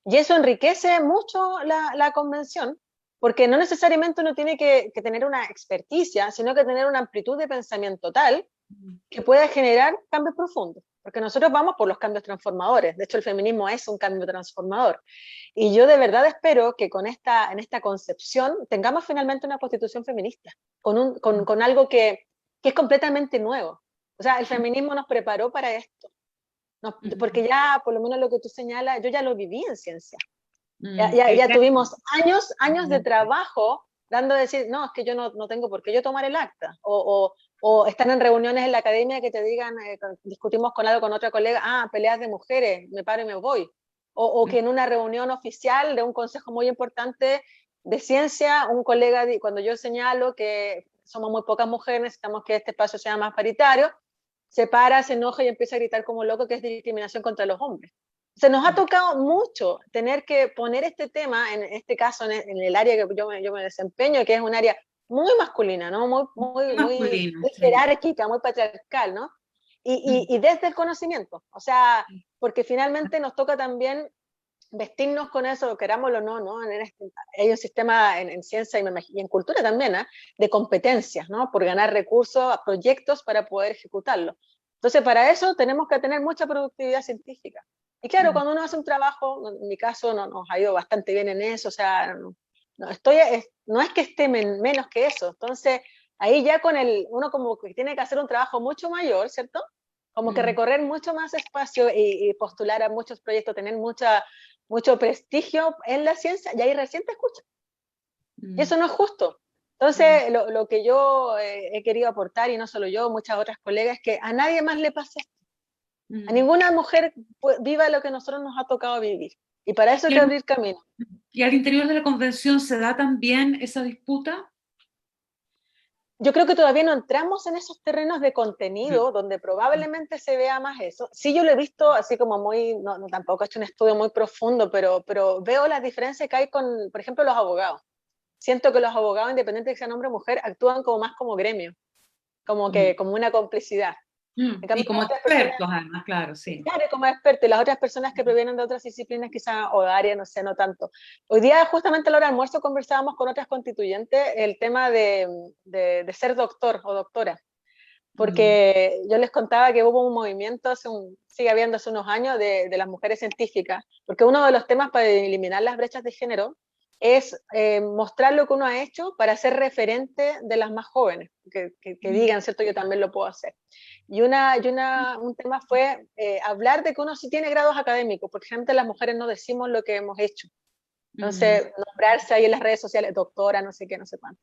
Y eso enriquece mucho la convención, porque no necesariamente uno tiene que tener una experticia, sino que tener una amplitud de pensamiento tal que pueda generar cambios profundos, porque nosotros vamos por los cambios transformadores. De hecho, el feminismo es un cambio transformador. Y yo de verdad espero que en esta concepción tengamos finalmente una constitución feminista, con algo que es completamente nuevo. O sea, el feminismo nos preparó para esto. Porque ya, por lo menos lo que tú señalas, yo ya lo viví en ciencia. Ya tuvimos años de trabajo dando a decir, no, es que yo no tengo por qué yo tomar el acta. O están en reuniones en la academia que te digan, discutimos con algo con otra colega, peleas de mujeres, me paro y me voy. O que en una reunión oficial de un consejo muy importante de ciencia, un colega, cuando yo señalo que somos muy pocas mujeres, necesitamos que este espacio sea más paritario, se para, se enoja y empieza a gritar como loco que es discriminación contra los hombres. Se nos ha tocado mucho tener que poner este tema, en este caso en el área que yo me desempeño, que es un área muy masculina, ¿no? Muy jerárquica, muy patriarcal, ¿no? Y desde el conocimiento, o sea, porque finalmente nos toca también vestirnos con eso, querámoslo o no, ¿no? Hay un sistema en ciencia y en cultura también, ¿eh? De competencias, ¿no? Por ganar recursos a proyectos para poder ejecutarlo. Entonces, para eso tenemos que tener mucha productividad científica. Y claro, cuando uno hace un trabajo, en mi caso nos ha ido bastante bien en eso, o sea, no es que esté menos que eso. Entonces, ahí ya uno como que tiene que hacer un trabajo mucho mayor, ¿cierto? Como que recorrer mucho más espacio y postular a muchos proyectos, tener mucho prestigio en la ciencia, y ahí recién te escuchan. Y eso no es justo. Entonces, lo que yo he querido aportar, y no solo yo, muchas otras colegas, es que a nadie más le pase esto. A ninguna mujer viva lo que nosotros nos ha tocado vivir. Y para eso hay que abrir camino. ¿Y al interior de la convención se da también esa disputa? Yo creo que todavía no entramos en esos terrenos de contenido donde probablemente se vea más eso. Sí, yo lo he visto así como no, tampoco he hecho un estudio muy profundo, pero veo las diferencias que hay con, por ejemplo, los abogados. Siento que los abogados, independientemente de que sean hombre o mujer, actúan como más como gremio, como una complicidad. Y como expertos, además, claro, sí. Claro, como expertos, y las otras personas que provienen de otras disciplinas quizás, o de áreas, no sé, no tanto. Hoy día, justamente a la hora del almuerzo, conversábamos con otras constituyentes el tema de ser doctor o doctora, porque yo les contaba que hubo un movimiento, sigue habiendo hace unos años, de las mujeres científicas, porque uno de los temas para eliminar las brechas de género es mostrar lo que uno ha hecho para ser referente de las más jóvenes, que digan, ¿cierto? Yo también lo puedo hacer. Y un tema fue hablar de que uno sí tiene grados académicos, porque generalmente las mujeres no decimos lo que hemos hecho. Entonces, nombrarse ahí en las redes sociales, doctora, no sé qué, no sé cuánto.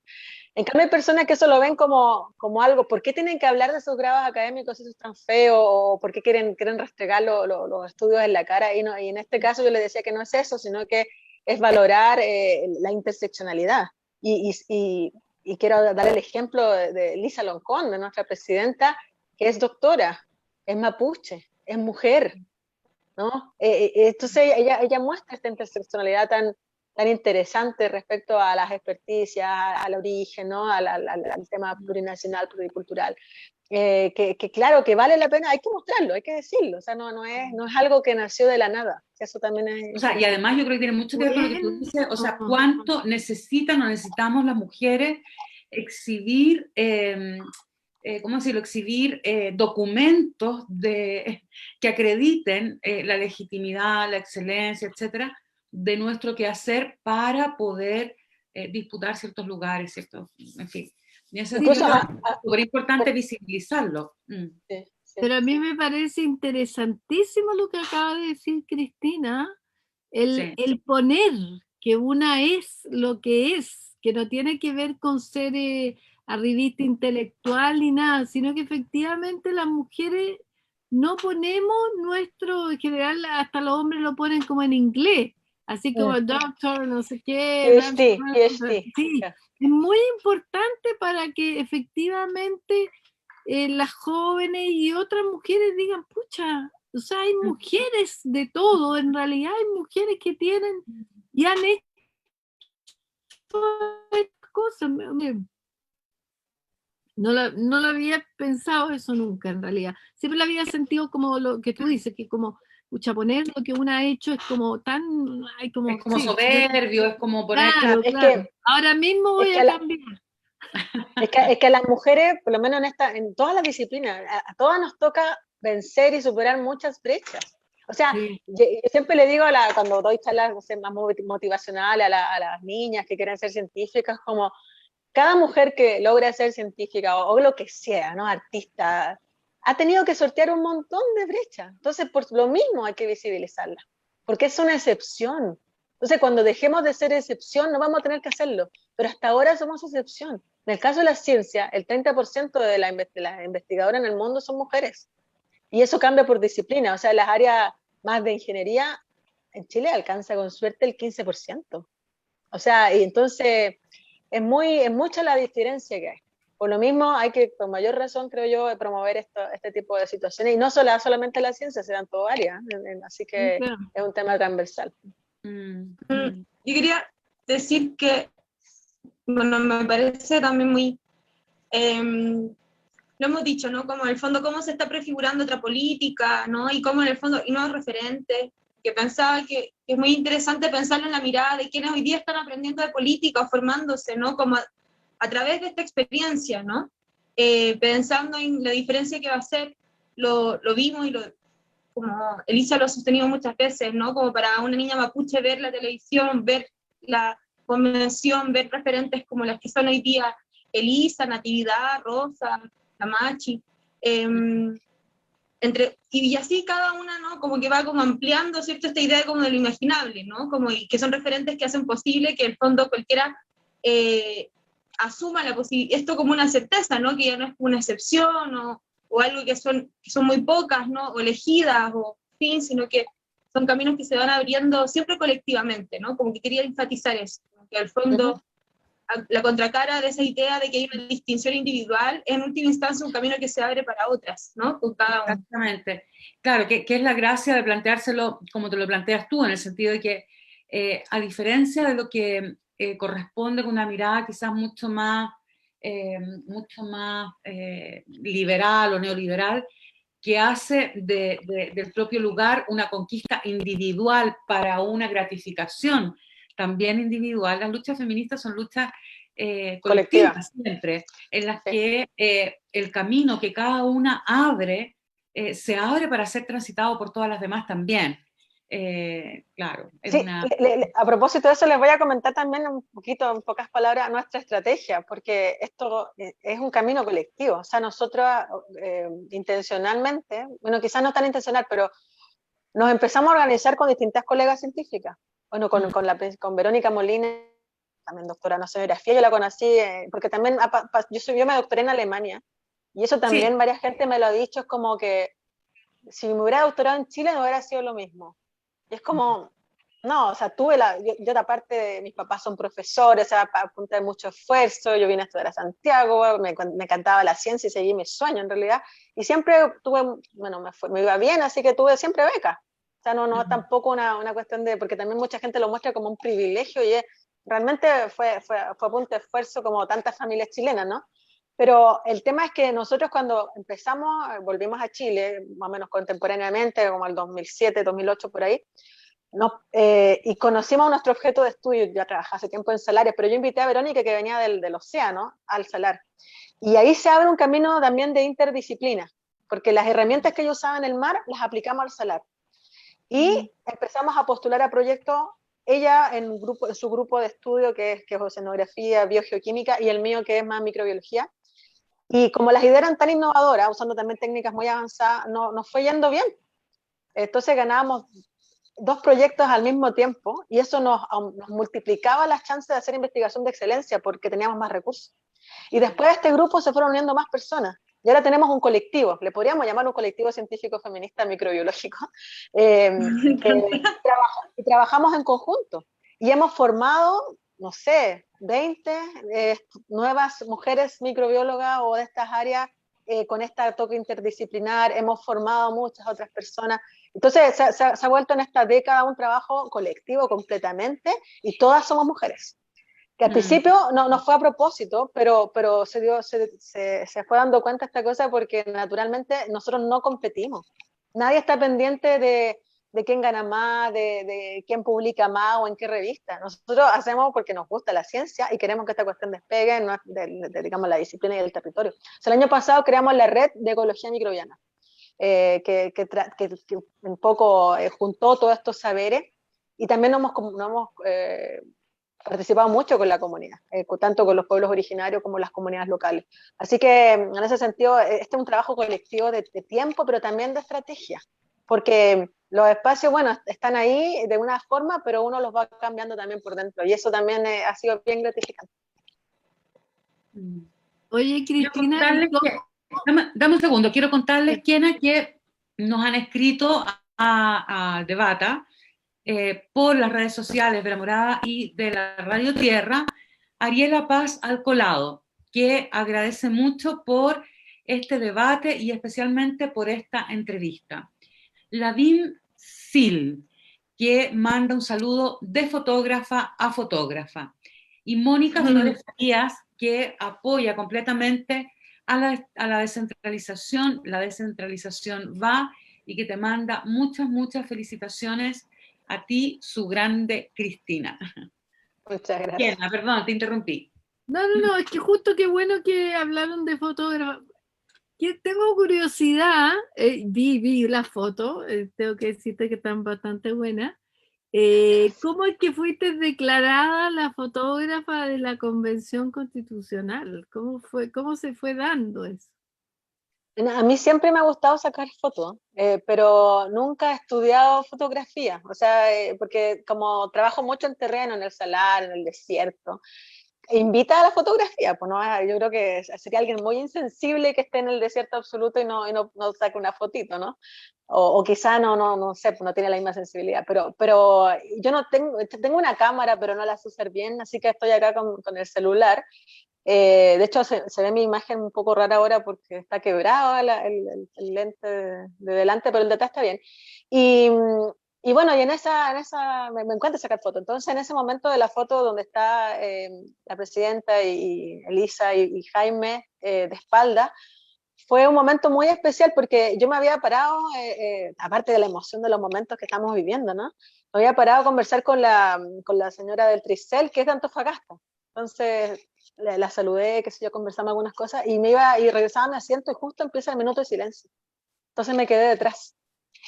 En cambio, hay personas que eso lo ven como algo, ¿por qué tienen que hablar de sus grados académicos si eso es tan feo? ¿O por qué quieren restregar los estudios en la cara? Y en este caso yo les decía que no es eso, sino que es valorar la interseccionalidad. Y quiero dar el ejemplo de Lisa Loncón, de nuestra presidenta, que es doctora, es mapuche, es mujer, ¿no? Entonces ella muestra esta interseccionalidad tan interesante respecto a las experticias, al origen, ¿no? Al tema plurinacional, pluricultural. Que claro, que vale la pena, hay que mostrarlo, hay que decirlo, o sea, no es algo que nació de la nada, eso también es O sea, y además yo creo que tiene mucho que ver con lo que tú dices, o sea, cuánto necesitan o necesitamos las mujeres exhibir, ¿cómo decirlo? Exhibir documentos que acrediten la legitimidad, la excelencia, etcétera, de nuestro quehacer para poder disputar ciertos lugares, ciertos, en fin. Y eso es incluso súper importante visibilizarlo. sí, sí. Pero a mí me parece interesantísimo lo que acaba de decir Cristina, Sí. el poner que una es lo que es, que no tiene que ver con ser arribista intelectual ni nada, sino que efectivamente las mujeres no ponemos nuestro, en general hasta los hombres lo ponen como en inglés, así como doctor, no sé qué. PhD. Sí, es muy importante para que efectivamente las jóvenes y otras mujeres digan, pucha, o sea, hay mujeres de todo, en realidad hay mujeres que tienen y han hecho cosas. No lo había pensado eso nunca, en realidad. Siempre lo había sentido como lo que tú dices, que como, pucha, poner lo que una ha hecho es como tan... Hay como, Es como sí, soberbio, es como poner... claro, Es claro. que, Ahora mismo voy a cambiar. es que a las mujeres, por lo menos en todas las disciplinas, a todas nos toca vencer y superar muchas brechas. O sea, Sí. yo siempre le digo cuando doy charlas, no sé, más motivacionales a las niñas que quieren ser científicas, como cada mujer que logra ser científica o lo que sea, ¿no? Artista, ha tenido que sortear un montón de brechas. Entonces, por lo mismo hay que visibilizarla, porque es una excepción. Entonces, cuando dejemos de ser excepción, no vamos a tener que hacerlo, pero hasta ahora somos excepción. En el caso de la ciencia, el 30% de las investigadoras en el mundo son mujeres, y eso cambia por disciplina. O sea, las áreas más de ingeniería, en Chile alcanza con suerte el 15%. O sea, y entonces es mucha la diferencia que hay. Por lo mismo hay que, con mayor razón, creo yo, promover este tipo de situaciones, y no solamente la ciencia, se dan todas áreas, así que Claro. es un tema transversal. Yo quería decir que, bueno, me parece también muy, lo hemos dicho, ¿no? Como en el fondo cómo se está prefigurando otra política, ¿no? Y cómo en el fondo, y nuevos referentes, que pensaba que es muy interesante pensarlo en la mirada de quienes hoy día están aprendiendo de política o formándose, ¿no? Como a través de esta experiencia, ¿no? Pensando en la diferencia que va a ser, lo vimos y como Elisa lo ha sostenido muchas veces, ¿no? Como para una niña mapuche ver la televisión, ver la convención, ver referentes como las que son hoy día Elisa, Natividad, Rosa, Tamachi, y así cada una, ¿no? Como que va como ampliando, ¿cierto? Esta idea como de lo imaginable, ¿no? Como, y que son referentes que hacen posible que en el fondo cualquiera asuma esto como una certeza, ¿no? Que ya no es una excepción o algo que son muy pocas, ¿no? O elegidas, o fin, sino que son caminos que se van abriendo siempre colectivamente, ¿no? Como que quería enfatizar eso, que al fondo la contracara de esa idea de que hay una distinción individual, en última instancia un camino que se abre para otras, ¿no? Con cada uno. Exactamente. Claro, que es la gracia de planteárselo como te lo planteas tú, en el sentido de que, a diferencia de lo que corresponde con una mirada quizás mucho más liberal o neoliberal, que hace del propio lugar una conquista individual para una gratificación también individual. Las luchas feministas son luchas colectivas siempre, en las que el camino que cada una abre se abre para ser transitado por todas las demás también. Claro, es Sí, una... a propósito de eso, les voy a comentar también un poquito, en pocas palabras, nuestra estrategia, porque esto es un camino colectivo. O sea, nosotros intencionalmente, bueno, quizás no tan intencional, pero nos empezamos a organizar con distintas colegas científicas. Bueno, con Verónica Molina, también doctora en oceanografía, yo la conocí, porque también yo me doctoré en Alemania, y eso también varias gente me lo ha dicho, es como que si me hubiera doctorado en Chile no hubiera sido lo mismo. Y es como, no, o sea, yo aparte de mis papás son profesores, o sea, a punta de mucho esfuerzo, yo vine a estudiar a Santiago, me encantaba la ciencia y seguí mi sueño en realidad, y siempre tuve, bueno, me iba bien, así que tuve siempre becas. O sea, no es tampoco una cuestión de, porque también mucha gente lo muestra como un privilegio y realmente fue a punto de esfuerzo como tantas familias chilenas, ¿no? Pero el tema es que nosotros cuando empezamos, volvimos a Chile, más o menos contemporáneamente, como el 2007, 2008, por ahí, y conocimos a nuestro objeto de estudio. Ya trabajaba hace tiempo en Salares, pero yo invité a Verónica, que venía del océano, al Salar. Y ahí se abre un camino también de interdisciplina, porque las herramientas que yo usaba en el mar las aplicamos al Salar. Y empezamos a postular a proyectos, ella en su grupo de estudio, que es oceanografía, biogeoquímica, y el mío, que es más microbiología. Y como las ideas eran tan innovadoras, usando también técnicas muy avanzadas, nos fue yendo bien. Entonces ganábamos 2 proyectos al mismo tiempo y eso nos multiplicaba las chances de hacer investigación de excelencia porque teníamos más recursos. Y después de este grupo se fueron uniendo más personas. Y ahora tenemos un colectivo, le podríamos llamar un colectivo científico feminista microbiológico, y trabajamos en conjunto. Y hemos formado, no sé, 20 nuevas mujeres microbiólogas o de estas áreas con este toque interdisciplinar. Hemos formado a muchas otras personas. Entonces se ha vuelto en esta década un trabajo colectivo completamente y todas somos mujeres. Que al principio no fue a propósito, pero se fue dando cuenta esta cosa porque naturalmente nosotros no competimos. Nadie está pendiente de quién gana más, de quién publica más o en qué revista. Nosotros hacemos porque nos gusta la ciencia y queremos que esta cuestión despegue digamos, la disciplina y el territorio. O sea, el año pasado creamos la red de ecología microbiana, que un poco juntó todos estos saberes y también nos hemos participado mucho con la comunidad, tanto con los pueblos originarios como las comunidades locales. Así que en ese sentido, este es un trabajo colectivo de tiempo, pero también de estrategia, porque los espacios, bueno, están ahí de una forma, pero uno los va cambiando también por dentro, y eso también ha sido bien gratificante. Oye, Cristina, dame un segundo, quiero contarles quiénes que nos han escrito a Debata, por las redes sociales de La Morada y de la Radio Tierra. Ariela Paz Alcolado, que agradece mucho por este debate y especialmente por esta entrevista. Lavín Sil, que manda un saludo de fotógrafa a fotógrafa. Y Mónica Flores Díaz, que apoya completamente a la descentralización. La descentralización va, y que te manda muchas felicitaciones a ti, su grande Cristina. Muchas gracias. Diana, perdón, te interrumpí. No, es que justo qué bueno que hablaron de fotógrafos. Tengo curiosidad, vi la foto, tengo que decirte que están bastante buenas. ¿Cómo es que fuiste declarada la fotógrafa de la Convención Constitucional? ¿Cómo se fue dando eso? A mí siempre me ha gustado sacar fotos, pero nunca he estudiado fotografía, o sea, porque como trabajo mucho en terreno, en el salar, en el desierto, invita a la fotografía, pues no, yo creo que sería alguien muy insensible que esté en el desierto absoluto y no saque una fotito, ¿no? O quizá no sé, pues no tiene la misma sensibilidad, pero yo no tengo una cámara, pero no la sé usar bien, así que estoy acá con el celular. De hecho, se ve mi imagen un poco rara ahora porque está quebrado el lente de delante, pero el de atrás está bien. Y bueno, y en esa me encanta sacar fotos. Entonces, en ese momento de la foto donde está la presidenta y Elisa y Jaime de espalda, fue un momento muy especial porque yo me había parado, aparte de la emoción de los momentos que estamos viviendo, ¿no? Me había parado a conversar con la señora del Tricel, que es de Antofagasta. Entonces la saludé, qué sé yo, conversamos algunas cosas y me iba y regresaba a mi asiento y justo empieza el minuto de silencio. Entonces me quedé detrás.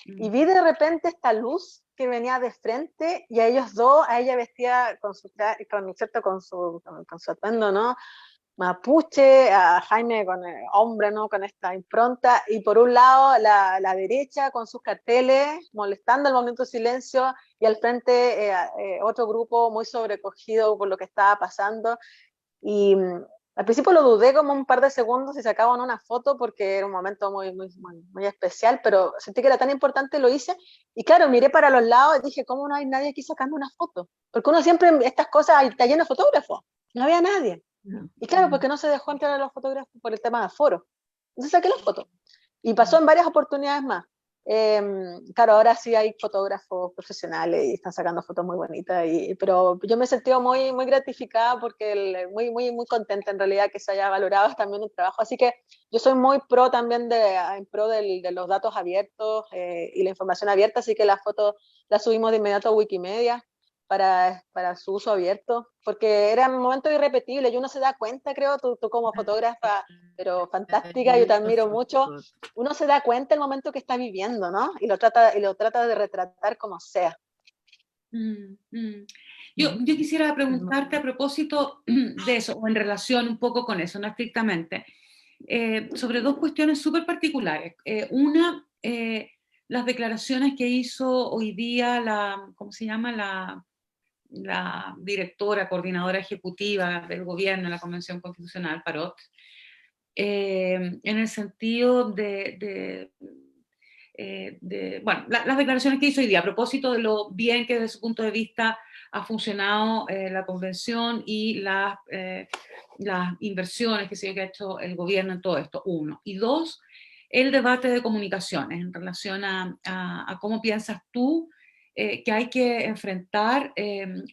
Y vi de repente esta luz que venía de frente y a ellos dos, a ella vestida con su atuendo, ¿no? Mapuche, a Jaime con el hombre, ¿no? Con esta impronta, y por un lado la derecha con sus carteles molestando el momento de silencio, y al frente otro grupo muy sobrecogido por lo que estaba pasando. Y al principio lo dudé como un par de segundos si sacaban una foto porque era un momento muy especial, pero sentí que era tan importante, lo hice. Y claro, miré para los lados y dije, ¿cómo no hay nadie aquí sacando una foto? Porque uno siempre en estas cosas está lleno de fotógrafos, no había nadie. Y claro, porque no se dejó entrar a los fotógrafos por el tema de aforo. Entonces saqué las fotos. Y pasó en varias oportunidades más. Claro, ahora sí hay fotógrafos profesionales y están sacando fotos muy bonitas, pero yo me he sentido muy, muy gratificada porque muy, muy, muy contenta en realidad que se haya valorado también el trabajo. Así que yo soy muy pro también en pro de los datos abiertos y la información abierta, así que las fotos las subimos de inmediato a Wikimedia para su uso abierto, porque era un momento irrepetible y uno se da cuenta, creo, tú como fotógrafa, pero fantástica, yo te admiro mucho, uno se da cuenta el momento que está viviendo, ¿no? Y lo trata de retratar como sea. Yo quisiera preguntarte a propósito de eso, o en relación un poco con eso, no estrictamente, sobre dos cuestiones súper particulares. Una, las declaraciones que hizo hoy día ¿cómo se llama? La directora, coordinadora ejecutiva del gobierno de la Convención Constitucional, Parot, en el sentido bueno, las declaraciones que hizo hoy día a propósito de lo bien que desde su punto de vista ha funcionado la convención y las inversiones que ha hecho el gobierno en todo esto, uno. Y dos, el debate de comunicaciones en relación a cómo piensas tú que hay que enfrentar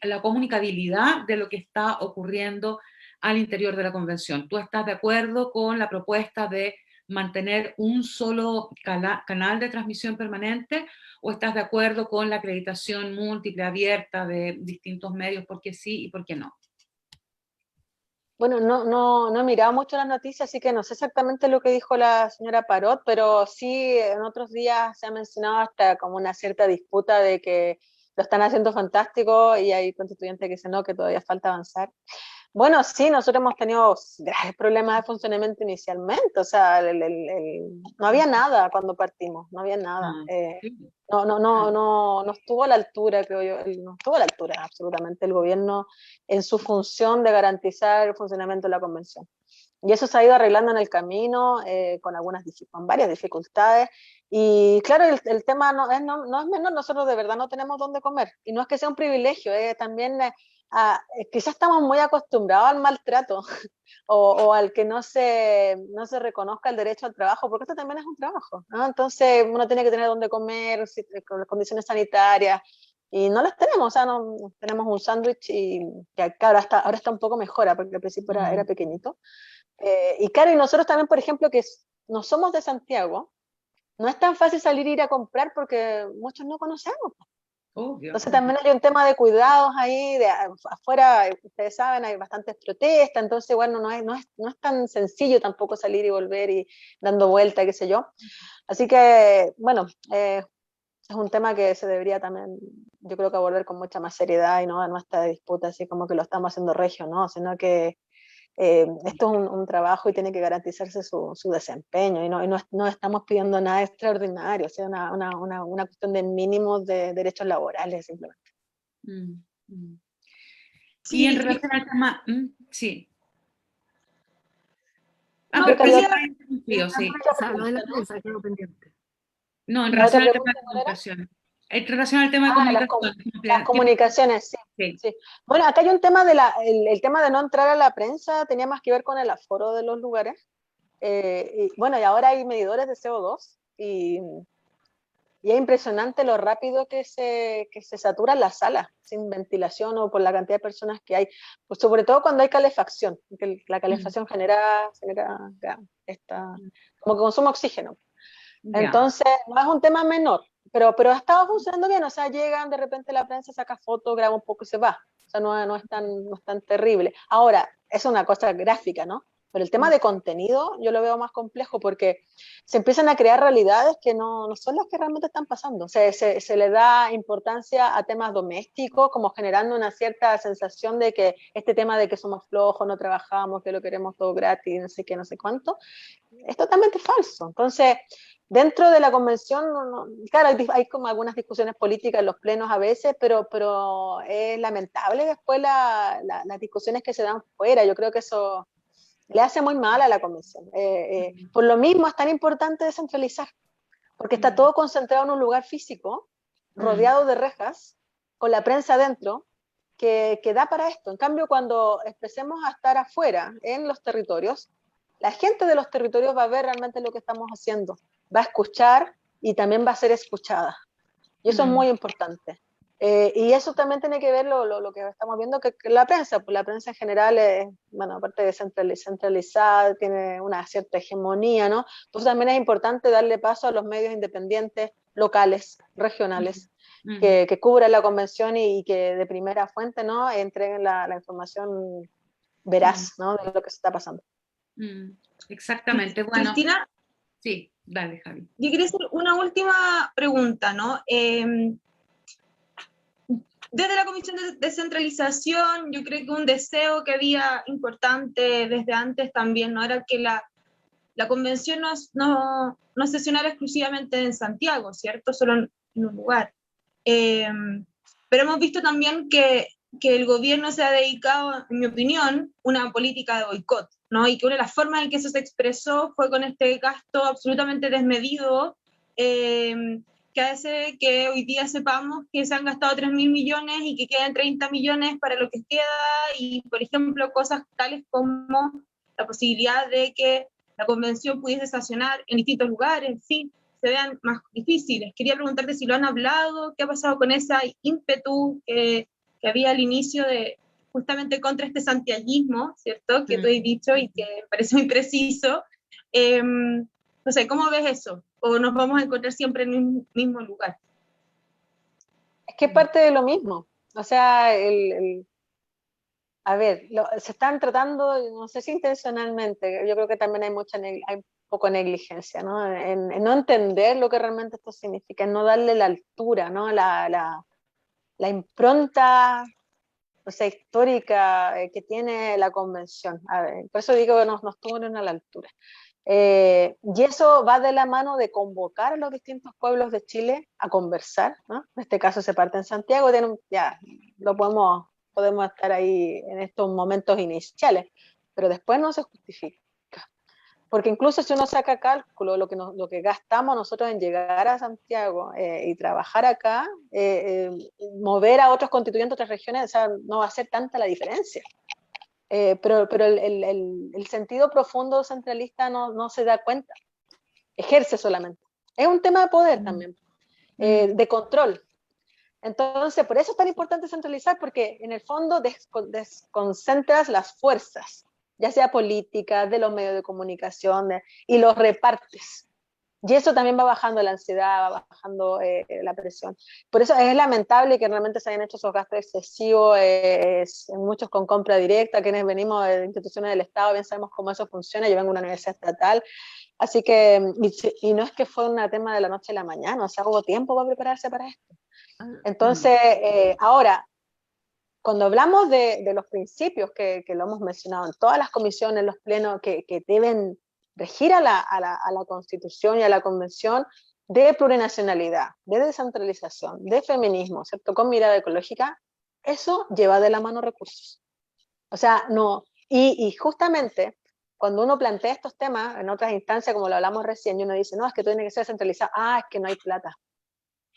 la comunicabilidad de lo que está ocurriendo al interior de la convención. ¿Tú estás de acuerdo con la propuesta de mantener un solo canal de transmisión permanente o estás de acuerdo con la acreditación múltiple, abierta de distintos medios, por qué sí y por qué no? Bueno, no he mirado mucho las noticias, así que no sé exactamente lo que dijo la señora Parot, pero sí en otros días se ha mencionado hasta como una cierta disputa de que lo están haciendo fantástico y hay constituyentes que dicen no, que todavía falta avanzar. Bueno, sí, nosotros hemos tenido graves problemas de funcionamiento inicialmente, o sea, no había nada cuando partimos, no había nada. No estuvo a la altura, creo yo, no estuvo a la altura absolutamente el gobierno en su función de garantizar el funcionamiento de la convención. Y eso se ha ido arreglando en el camino con varias dificultades. Y claro, el tema no es menor, nosotros de verdad no tenemos dónde comer. Y no es que sea un privilegio, también quizás estamos muy acostumbrados al maltrato o al que no se reconozca el derecho al trabajo, porque esto también es un trabajo, ¿no? Entonces uno tiene que tener dónde comer, con las condiciones sanitarias, y no las tenemos, o sea, no tenemos un sándwich y que claro, ahora está un poco mejor, porque al principio era pequeñito. Y claro, y nosotros también, por ejemplo, que no somos de Santiago, no es tan fácil salir e ir a comprar porque muchos no conocemos. Obvio. Entonces también hay un tema de cuidados ahí, afuera, ustedes saben, hay bastantes protestas, entonces bueno, no es tan sencillo tampoco salir y volver y dando vuelta, qué sé yo. Así que, bueno, es un tema que se debería también, yo creo que abordar con mucha más seriedad y no esta disputa así como que lo estamos haciendo regio, ¿no? Sino que esto es un trabajo y tiene que garantizarse su desempeño y no estamos pidiendo nada extraordinario, o sea, una cuestión de mínimos de derechos laborales simplemente. Sí, y en relación al tema, sí. No, pero quería- sí. Lo de la prensa, quedó pendiente. No, en ¿La otra relación al tema pregunta de cuál era? comunicación. En relación al tema de Las comunicación. comunicaciones, sí. Sí. Bueno, acá hay un tema el tema de no entrar a la prensa tenía más que ver con el aforo de los lugares. Y bueno, y ahora hay medidores de CO2 y es impresionante lo rápido que se saturan las salas sin ventilación o por la cantidad de personas que hay, pues sobre todo cuando hay calefacción, porque la calefacción genera como que consume oxígeno. Entonces, no es un tema menor, pero ha estado funcionando bien, o sea, llegan, de repente la prensa saca fotos, graba un poco y se va, o sea, no es tan terrible. Ahora, es una cosa gráfica, ¿no? Pero el tema de contenido yo lo veo más complejo porque se empiezan a crear realidades que no son las que realmente están pasando. Se le da importancia a temas domésticos, como generando una cierta sensación de que este tema de que somos flojos, no trabajamos, que lo queremos todo gratis, no sé qué, no sé cuánto, es totalmente falso. Entonces, dentro de la convención, claro, hay como algunas discusiones políticas en los plenos a veces, pero es lamentable después las discusiones que se dan fuera. Yo creo que eso le hace muy mal a la convención. Por lo mismo es tan importante descentralizar, porque está todo concentrado en un lugar físico, rodeado de rejas, con la prensa adentro, que da para esto. En cambio, cuando empecemos a estar afuera, en los territorios, la gente de los territorios va a ver realmente lo que estamos haciendo, va a escuchar y también va a ser escuchada. Y eso es muy importante. Y eso también tiene que ver lo que estamos viendo, que la prensa, pues la prensa en general es, bueno, aparte de centralizada, tiene una cierta hegemonía, ¿no? Entonces también es importante darle paso a los medios independientes, locales, regionales, que cubran la convención y que de primera fuente, ¿no? Entreguen la información veraz, ¿no? De lo que se está pasando. Exactamente. Bueno, Cristina, sí, dale, Javi. yo quería hacer una última pregunta, ¿no? Desde la Comisión de Descentralización, yo creo que un deseo que había importante desde antes también, ¿no? Era que la convención no sesionara exclusivamente en Santiago, ¿cierto? Solo en un lugar. Pero hemos visto también que el gobierno se ha dedicado, en mi opinión, una política de boicot, ¿no? Y que una de las formas en que eso se expresó fue con este gasto absolutamente desmedido, que hace que hoy día sepamos que se han gastado 3.000 millones y que quedan 30 millones para lo que queda, y por ejemplo cosas tales como la posibilidad de que la convención pudiese estacionar en distintos lugares, en fin, se vean más difíciles. Quería preguntarte si lo han hablado, qué ha pasado con ese ímpetu que había al inicio de justamente contra este santiaguismo, ¿cierto? Que tú has dicho y que me parece muy preciso. No sé, ¿cómo ves eso? ¿O nos vamos a encontrar siempre en un mismo lugar? Es que es parte de lo mismo. O sea, a ver, se están tratando, no sé si intencionalmente, yo creo que también hay poco negligencia, ¿no? En no entender lo que realmente esto significa, en no darle la altura, ¿no? La impronta, o sea, histórica que tiene la convención. A ver, por eso digo que nos ponen a la altura. Y eso va de la mano de convocar a los distintos pueblos de Chile a conversar, ¿no? En este caso se parte en Santiago, ya lo podemos estar ahí en estos momentos iniciales, pero después no se justifica. Porque incluso si uno saca cálculo, lo que gastamos nosotros en llegar a Santiago y trabajar acá, mover a otros constituyentes de otras regiones, o sea, no va a ser tanta la diferencia. Pero el sentido profundo centralista no se da cuenta, ejerce solamente. Es un tema de poder también, de control. Entonces, por eso es tan importante centralizar, porque en el fondo desconcentras las fuerzas, ya sea políticas, de los medios de comunicación, y los repartes. Y eso también va bajando la ansiedad, va bajando la presión. Por eso es lamentable que realmente se hayan hecho esos gastos excesivos, muchos con compra directa, quienes venimos de instituciones del Estado, bien sabemos cómo eso funciona, yo vengo de una universidad estatal, así que, y no es que fue un tema de la noche a la mañana, o sea, hubo tiempo para prepararse para esto. Entonces, ahora, cuando hablamos de los principios que lo hemos mencionado en todas las comisiones, los plenos, que deben regir a la Constitución y a la Convención, de plurinacionalidad, de descentralización, de feminismo, ¿cierto? Con mirada ecológica, eso lleva de la mano recursos. O sea, no, y justamente cuando uno plantea estos temas en otras instancias, como lo hablamos recién, y uno dice, no, es que tiene que ser centralizado, es que no hay plata,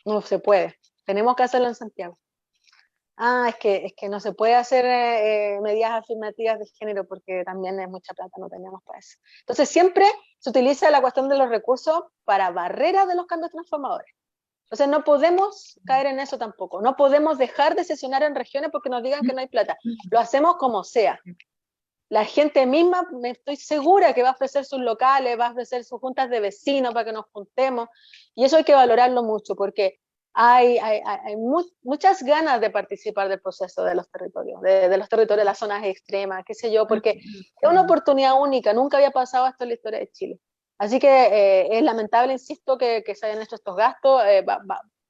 no se puede, tenemos que hacerlo en Santiago. Es que no se puede hacer medidas afirmativas de género porque también es mucha plata, no tenemos para eso. Entonces siempre se utiliza la cuestión de los recursos para barreras de los cambios transformadores. Entonces no podemos caer en eso tampoco. No podemos dejar de sesionar en regiones porque nos digan que no hay plata. Lo hacemos como sea. La gente misma, me estoy segura que va a ofrecer sus locales, va a ofrecer sus juntas de vecinos para que nos juntemos. Y eso hay que valorarlo mucho porque hay muchas ganas de participar del proceso de los territorios, de los territorios de las zonas extremas, qué sé yo, porque es una oportunidad única, nunca había pasado esto en la historia de Chile. Así que es lamentable, insisto, que se hayan hecho estos gastos,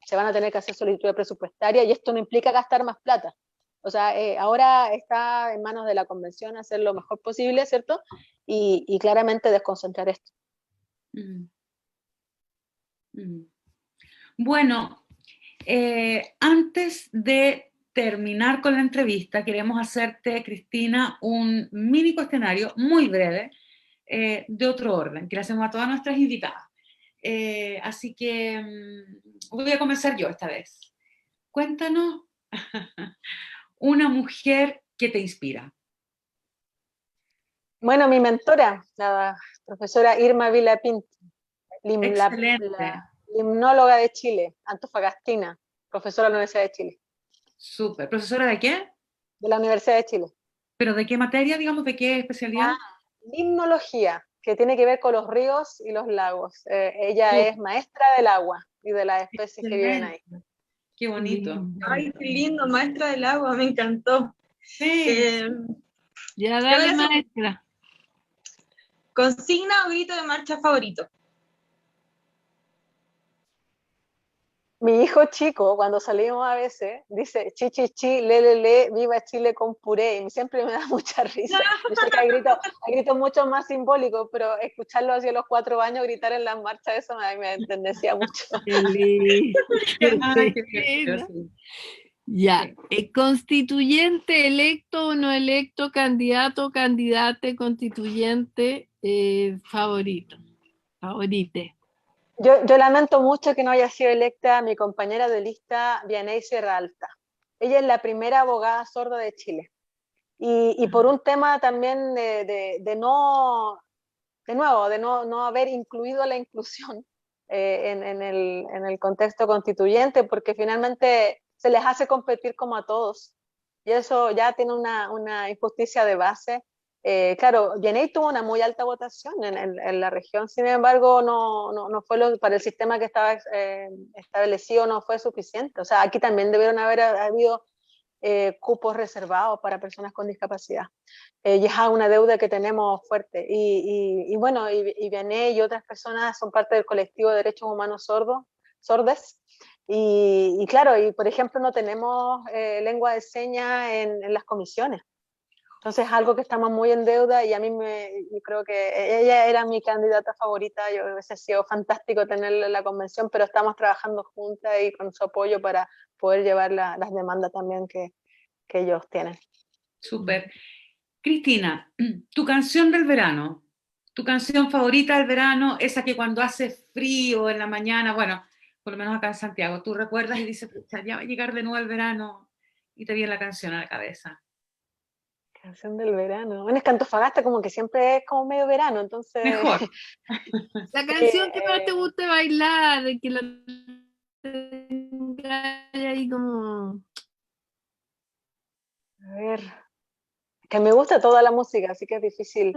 se van a tener que hacer solicitudes presupuestarias y esto no implica gastar más plata. O sea, ahora está en manos de la convención hacer lo mejor posible, ¿cierto? Y claramente desconcentrar esto. Bueno, antes de terminar con la entrevista, queremos hacerte, Cristina, un mini cuestionario muy breve de otro orden, que le hacemos a todas nuestras invitadas. Así que voy a comenzar yo esta vez. Cuéntanos una mujer que te inspira. Bueno, mi mentora, la profesora Irma Vila Pinto. Excelente. limnóloga de Chile, Antofagastina, profesora de la Universidad de Chile, Súper. ¿Profesora de qué? de la Universidad de Chile. ¿Pero de qué materia, digamos, de qué especialidad? Limnología, que tiene que ver con los ríos y los lagos. Ella es maestra del agua y de las especies que viven ahí. Excelente. Qué bonito. Lindo. Ay, qué lindo, maestra del agua, me encantó. Sí. Ya ¿Qué dale, hora se- maestra. Consigna o grito de marcha favorito. Mi hijo chico, cuando salimos a veces, dice chi, chi, chi, le, viva Chile con puré, y siempre me da mucha risa. Yo sé que hay gritos mucho más simbólicos, pero escucharlo así a los 4 años, gritar en las marchas, eso me entendecía mucho. Qué lindo. Ay, qué Qué divertido, lindo. sí. Ya, constituyente electo o no electo, candidato, candidate, constituyente, favorito, favorite. Yo lamento mucho que no haya sido electa mi compañera de lista, Vianey Sierra Alta. Ella es la primera abogada sorda de Chile. Y por un tema también de no, de nuevo, de no haber incluido la inclusión en el contexto constituyente, porque finalmente se les hace competir como a todos. Y eso ya tiene una injusticia de base. Claro, Yaney tuvo una muy alta votación en la región, sin embargo, no fue para el sistema que estaba establecido, no fue suficiente. O sea, aquí también debieron haber habido cupos reservados para personas con discapacidad. Y es una deuda que tenemos fuerte. Y bueno, y Vianney y otras personas son parte del colectivo de derechos humanos sordes. Y claro, y por ejemplo no tenemos lengua de señas en las comisiones. Entonces es algo que estamos muy en deuda y a mí yo creo que ella era mi candidata favorita. Yo hubiese sido fantástico tenerla en la convención, pero estamos trabajando juntas y con su apoyo para poder llevar las demandas también que ellos tienen. Súper. Cristina, tu canción del verano, tu canción favorita del verano, esa que cuando hace frío en la mañana, bueno, por lo menos acá en Santiago, tú recuerdas y dices, "Pucha, ya va a llegar de nuevo el verano", y te viene la canción a la cabeza. Canción del verano. Bueno, es que Antofagasta como que siempre es como medio verano, entonces... Mejor. La canción que más te guste bailar, que la tengas ahí como... A ver, que me gusta toda la música, así que es difícil.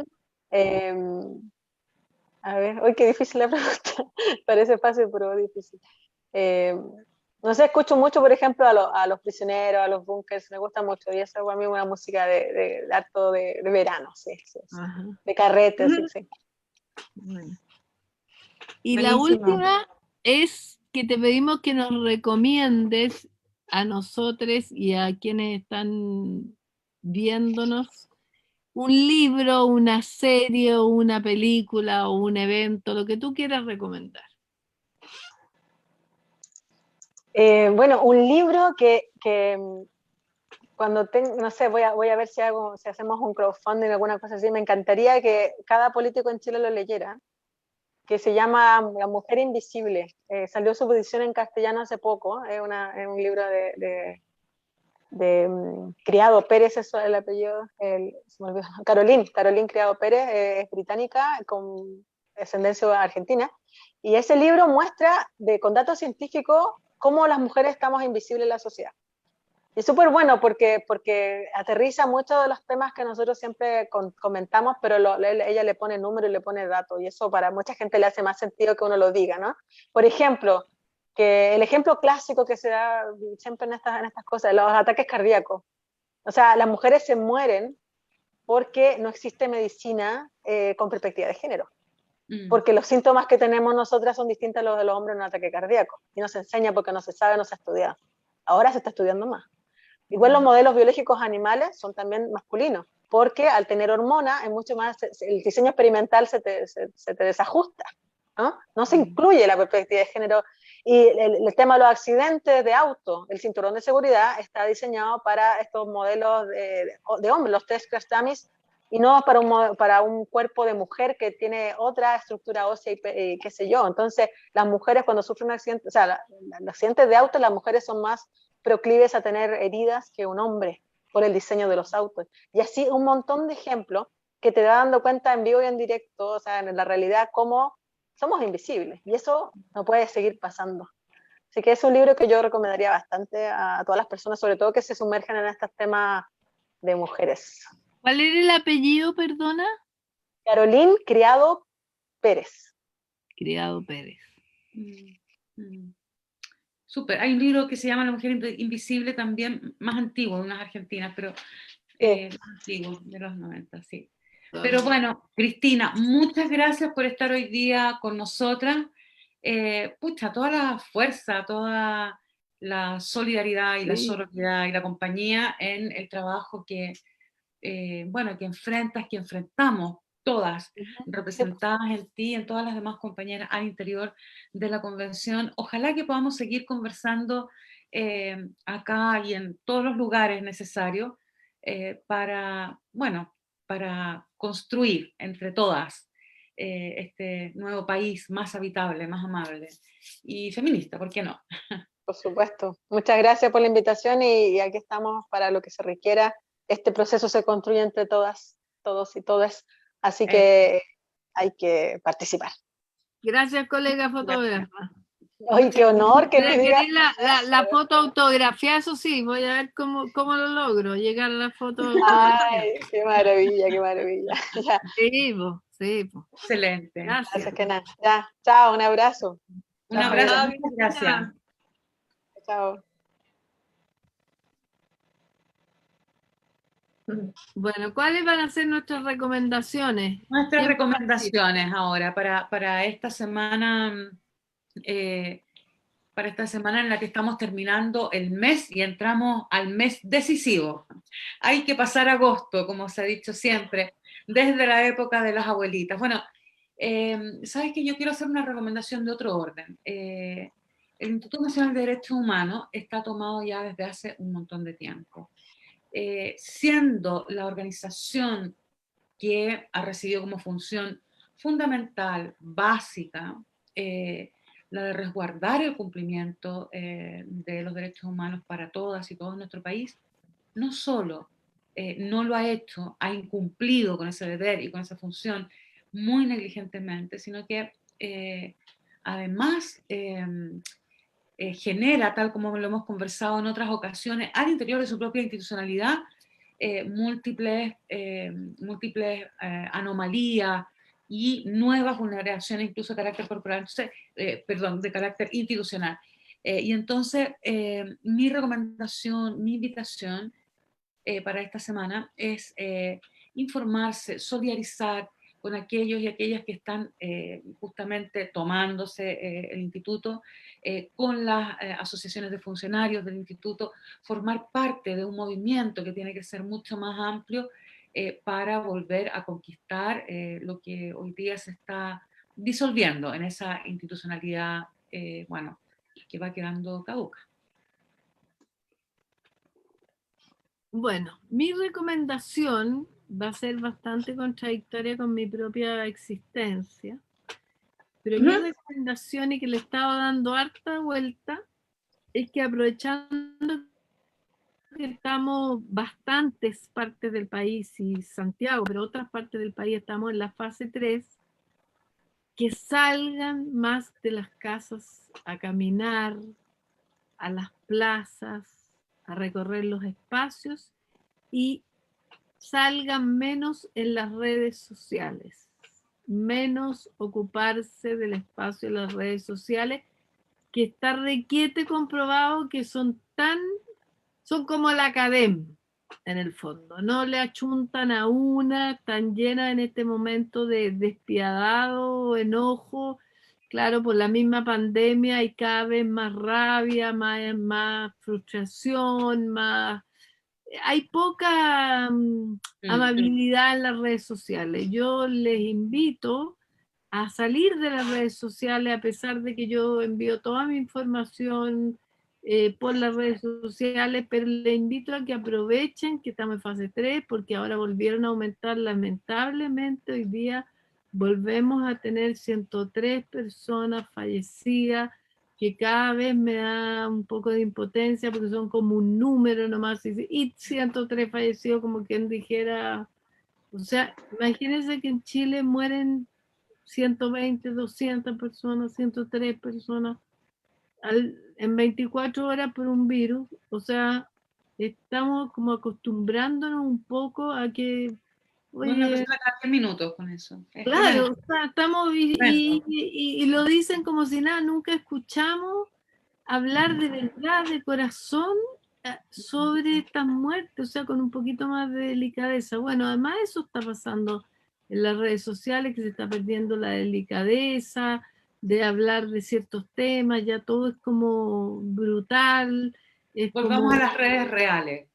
A ver, hoy qué difícil la pregunta. Parece fácil, pero difícil. No sé, escucho mucho, por ejemplo, a los prisioneros, a los bunkers, me gusta mucho. Y eso para mí es una música de harto de verano, sí, sí, sí. Ajá, De carrete, sí, sí. bueno. Y la Buenísimo. última es que te pedimos que nos recomiendes a nosotros y a quienes están viéndonos un libro, una serie, o una película o un evento, lo que tú quieras recomendar. Bueno, un libro que cuando no sé, voy a ver si hacemos un crowdfunding o alguna cosa así, me encantaría que cada político en Chile lo leyera, que se llama La Mujer Invisible. Salió su edición en castellano hace poco, es un libro de Criado Pérez, eso es el apellido, se me olvidó, Caroline Criado Pérez, es británica con descendencia argentina, y ese libro muestra con datos científicos cómo las mujeres estamos invisibles en la sociedad. Y es súper bueno porque aterriza muchos de los temas que nosotros siempre comentamos, pero ella le pone números y le pone datos, y eso para mucha gente le hace más sentido que uno lo diga, ¿no? Por ejemplo, que el ejemplo clásico que se da siempre en estas cosas, los ataques cardíacos. O sea, las mujeres se mueren porque no existe medicina con perspectiva de género. Porque los síntomas que tenemos nosotras son distintos a los de los hombres en un ataque cardíaco. Y no se enseña porque no se sabe, no se ha estudiado. Ahora se está estudiando más. Igual los modelos biológicos animales son también masculinos, porque al tener hormonas es mucho más, el diseño experimental se te desajusta, ¿no? No se incluye la perspectiva de género. Y el tema de los accidentes de auto, el cinturón de seguridad está diseñado para estos modelos de hombres, los test crash dummies, y no para un cuerpo de mujer que tiene otra estructura ósea y qué sé yo. Entonces, las mujeres cuando sufren un accidente, o sea, los accidentes de auto, las mujeres son más proclives a tener heridas que un hombre por el diseño de los autos. Y así un montón de ejemplos que te da dando cuenta en vivo y en directo, o sea, en la realidad, cómo somos invisibles y eso no puede seguir pasando. Así que es un libro que yo recomendaría bastante a todas las personas, sobre todo que se sumerjan en estos temas de mujeres. ¿Cuál era el apellido, perdona? Carolyn Criado Pérez. Criado Pérez. Súper. Hay un libro que se llama La mujer invisible también, más antiguo, de unas argentinas, pero más antiguo, de los 90, sí. Pero bueno, Cristina, muchas gracias por estar hoy día con nosotras. Pucha, toda la fuerza, toda la solidaridad y la sororidad y la compañía en el trabajo que, bueno, que enfrentas, que enfrentamos todas, representadas en ti y en todas las demás compañeras al interior de la convención. Ojalá que podamos seguir conversando acá y en todos los lugares necesarios para, bueno, para construir entre todas este nuevo país más habitable, más amable y feminista, ¿por qué no? Por supuesto. Muchas gracias por la invitación y aquí estamos para lo que se requiera. Este proceso se construye entre todas, todos y todas, así que hay que participar. Gracias, colega fotógrafa. ¡Ay, qué honor que me digas! La foto autografía, eso sí, voy a ver cómo lo logro, llegar a la foto autografía. ¡Ay, qué maravilla, qué maravilla! Ya. Sí, po. Excelente. Gracias. Que nada. Ya, chao, un abrazo. Un abrazo, muchas gracias. Chao. Bueno, ¿cuáles van a ser nuestras recomendaciones? Nuestras recomendaciones ahora para esta semana, para esta semana en la que estamos terminando el mes y entramos al mes decisivo. Hay que pasar agosto, como se ha dicho siempre, desde la época de las abuelitas. Bueno, sabes que yo quiero hacer una recomendación de otro orden. El Instituto Nacional de Derechos Humanos está tomado ya desde hace un montón de tiempo. Siendo la organización que ha recibido como función fundamental, básica, la de resguardar el cumplimiento de los derechos humanos para todas y todos en nuestro país, no solo no lo ha hecho, ha incumplido con ese deber y con esa función muy negligentemente, sino que además genera, tal como lo hemos conversado en otras ocasiones, al interior de su propia institucionalidad, múltiples anomalías y nuevas vulneraciones, incluso de carácter corporal, entonces, de carácter institucional. Y entonces, mi recomendación, mi invitación para esta semana es informarse, solidarizar con aquellos y aquellas que están justamente tomándose el instituto, con las asociaciones de funcionarios del instituto, formar parte de un movimiento que tiene que ser mucho más amplio para volver a conquistar lo que hoy día se está disolviendo en esa institucionalidad, bueno, que va quedando caduca. Bueno, mi recomendación va a ser bastante contradictoria con mi propia existencia, pero mi recomendación, y que le estaba dando harta vuelta, es que aprovechando que estamos bastantes partes del país y Santiago, pero otras partes del país estamos en la fase 3, que salgan más de las casas a caminar, a las plazas, a recorrer los espacios y salgan menos en las redes sociales, menos ocuparse del espacio de las redes sociales, que está requiete comprobado que son como la academia en el fondo, no le achuntan a una, tan llena en este momento de despiadado enojo. Claro, por la misma pandemia hay cada vez más rabia, más frustración, hay poca amabilidad en las redes sociales. Yo les invito a salir de las redes sociales, a pesar de que yo envío toda mi información por las redes sociales, pero les invito a que aprovechen que estamos en fase 3, porque ahora volvieron a aumentar lamentablemente. Hoy día volvemos a tener 103 personas fallecidas, que cada vez me da un poco de impotencia porque son como un número nomás, y 103 fallecidos, como quien dijera, o sea, imagínense que en Chile mueren 120, 200 personas, 103 personas en 24 horas por un virus. O sea, estamos como acostumbrándonos un poco a que, Una oye, persona cada 10 minutos con eso. Es claro, tremendo, o sea, estamos tremendo. y lo dicen como si nada, nunca escuchamos hablar de verdad, de corazón, sobre estas muertes, o sea, con un poquito más de delicadeza. Bueno, además eso está pasando en las redes sociales, que se está perdiendo la delicadeza de hablar de ciertos temas, ya todo es como brutal, es Volvamos como... a las redes reales.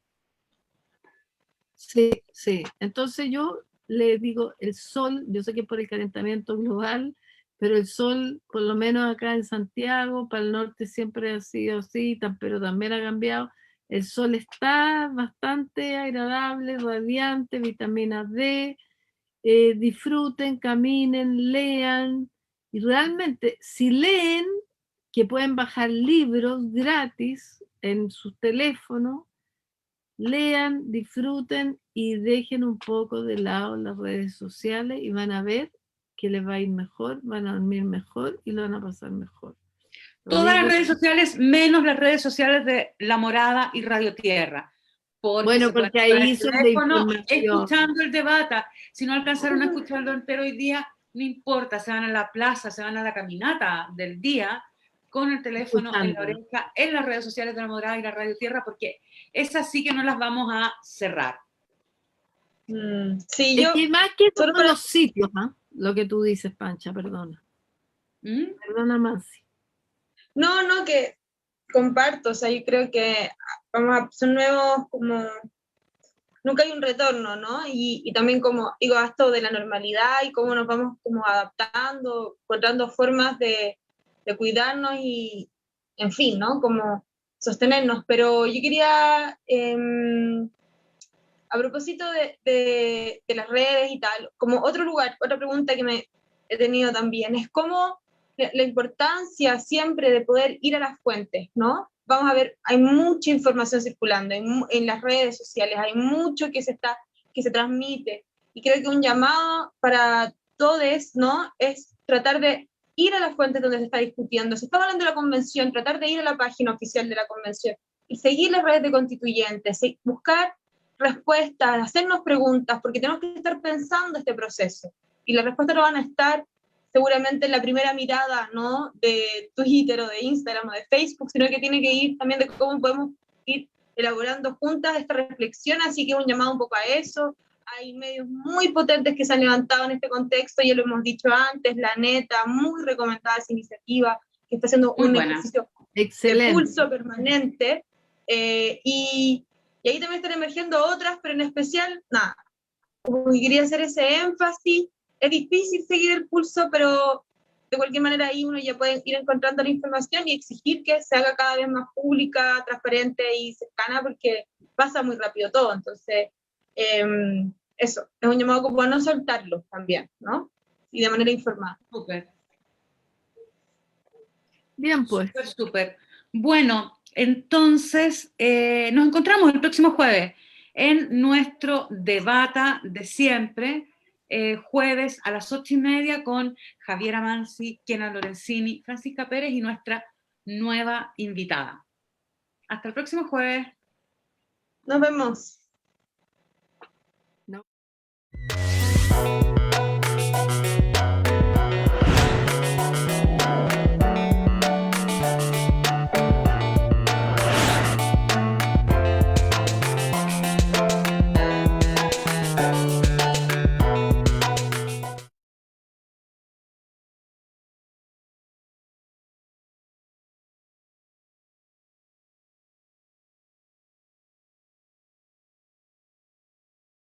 Sí, sí. Entonces yo le digo, el sol, yo sé que por el calentamiento global, pero el sol, por lo menos acá en Santiago, para el norte siempre ha sido así, pero también ha cambiado. El sol está bastante agradable, radiante, vitamina D, disfruten, caminen, lean, y realmente si leen, que pueden bajar libros gratis en sus teléfonos, lean, disfruten y dejen un poco de lado las redes sociales y van a ver que les va a ir mejor, van a dormir mejor y lo van a pasar mejor. Lo Todas las único redes sociales, menos las redes sociales de La Morada y Radio Tierra, porque bueno, se pueden porque estar ahí el son de teléfono información. escuchando el debate. Si no alcanzaron a escucharlo entero hoy día, no importa, se van a la plaza, se van a la caminata del día con el teléfono en la Escuchando. oreja, en las redes sociales de La Morada y la Radio Tierra, porque esas sí que no las vamos a cerrar. Sí, Es yo, que más que solo todos para... los sitios, ¿ah? Lo que tú dices, Pancha, perdona. ¿Mm? Perdona, Mansi. No, no, que comparto, o sea, yo creo que son nuevos como nunca hay un retorno, ¿no? Y también como digo, esto de la normalidad y cómo nos vamos como adaptando, encontrando formas de cuidarnos y, en fin, ¿no? Como sostenernos. Pero yo quería, a propósito de las redes y tal, como otro lugar, otra pregunta que me he tenido también, es cómo la importancia siempre de poder ir a las fuentes, ¿no? Vamos a ver, hay mucha información circulando en las redes sociales, hay mucho que se transmite, y creo que un llamado para todos, ¿no? Es tratar de ir a las fuentes donde se está discutiendo. Si estamos hablando de la convención, tratar de ir a la página oficial de la convención y seguir las redes de constituyentes, buscar respuestas, hacernos preguntas, porque tenemos que estar pensando este proceso. Y las respuestas no van a estar seguramente en la primera mirada, ¿no? De Twitter o de Instagram o de Facebook, sino que tiene que ir también de cómo podemos ir elaborando juntas esta reflexión, así que un llamado un poco a eso. Hay medios muy potentes que se han levantado en este contexto, ya lo hemos dicho antes, La Neta, muy recomendada esa iniciativa, que está haciendo Muy un buena. ejercicio Excelente. de pulso permanente, y ahí también están emergiendo otras, pero en especial, nada, como que quería hacer ese énfasis. Es difícil seguir el pulso, pero de cualquier manera ahí uno ya puede ir encontrando la información y exigir que se haga cada vez más pública, transparente y cercana, porque pasa muy rápido todo. Entonces, eso, es un llamado como a no soltarlo también, ¿no? Y de manera informada. Súper. Bien, pues. Súper, súper. Bueno, entonces nos encontramos el próximo jueves en nuestro debata de siempre, jueves a las 8:30 con Javiera Mansi, Kiana Lorenzini, Francisca Pérez y nuestra nueva invitada. Hasta el próximo jueves. Nos vemos. No.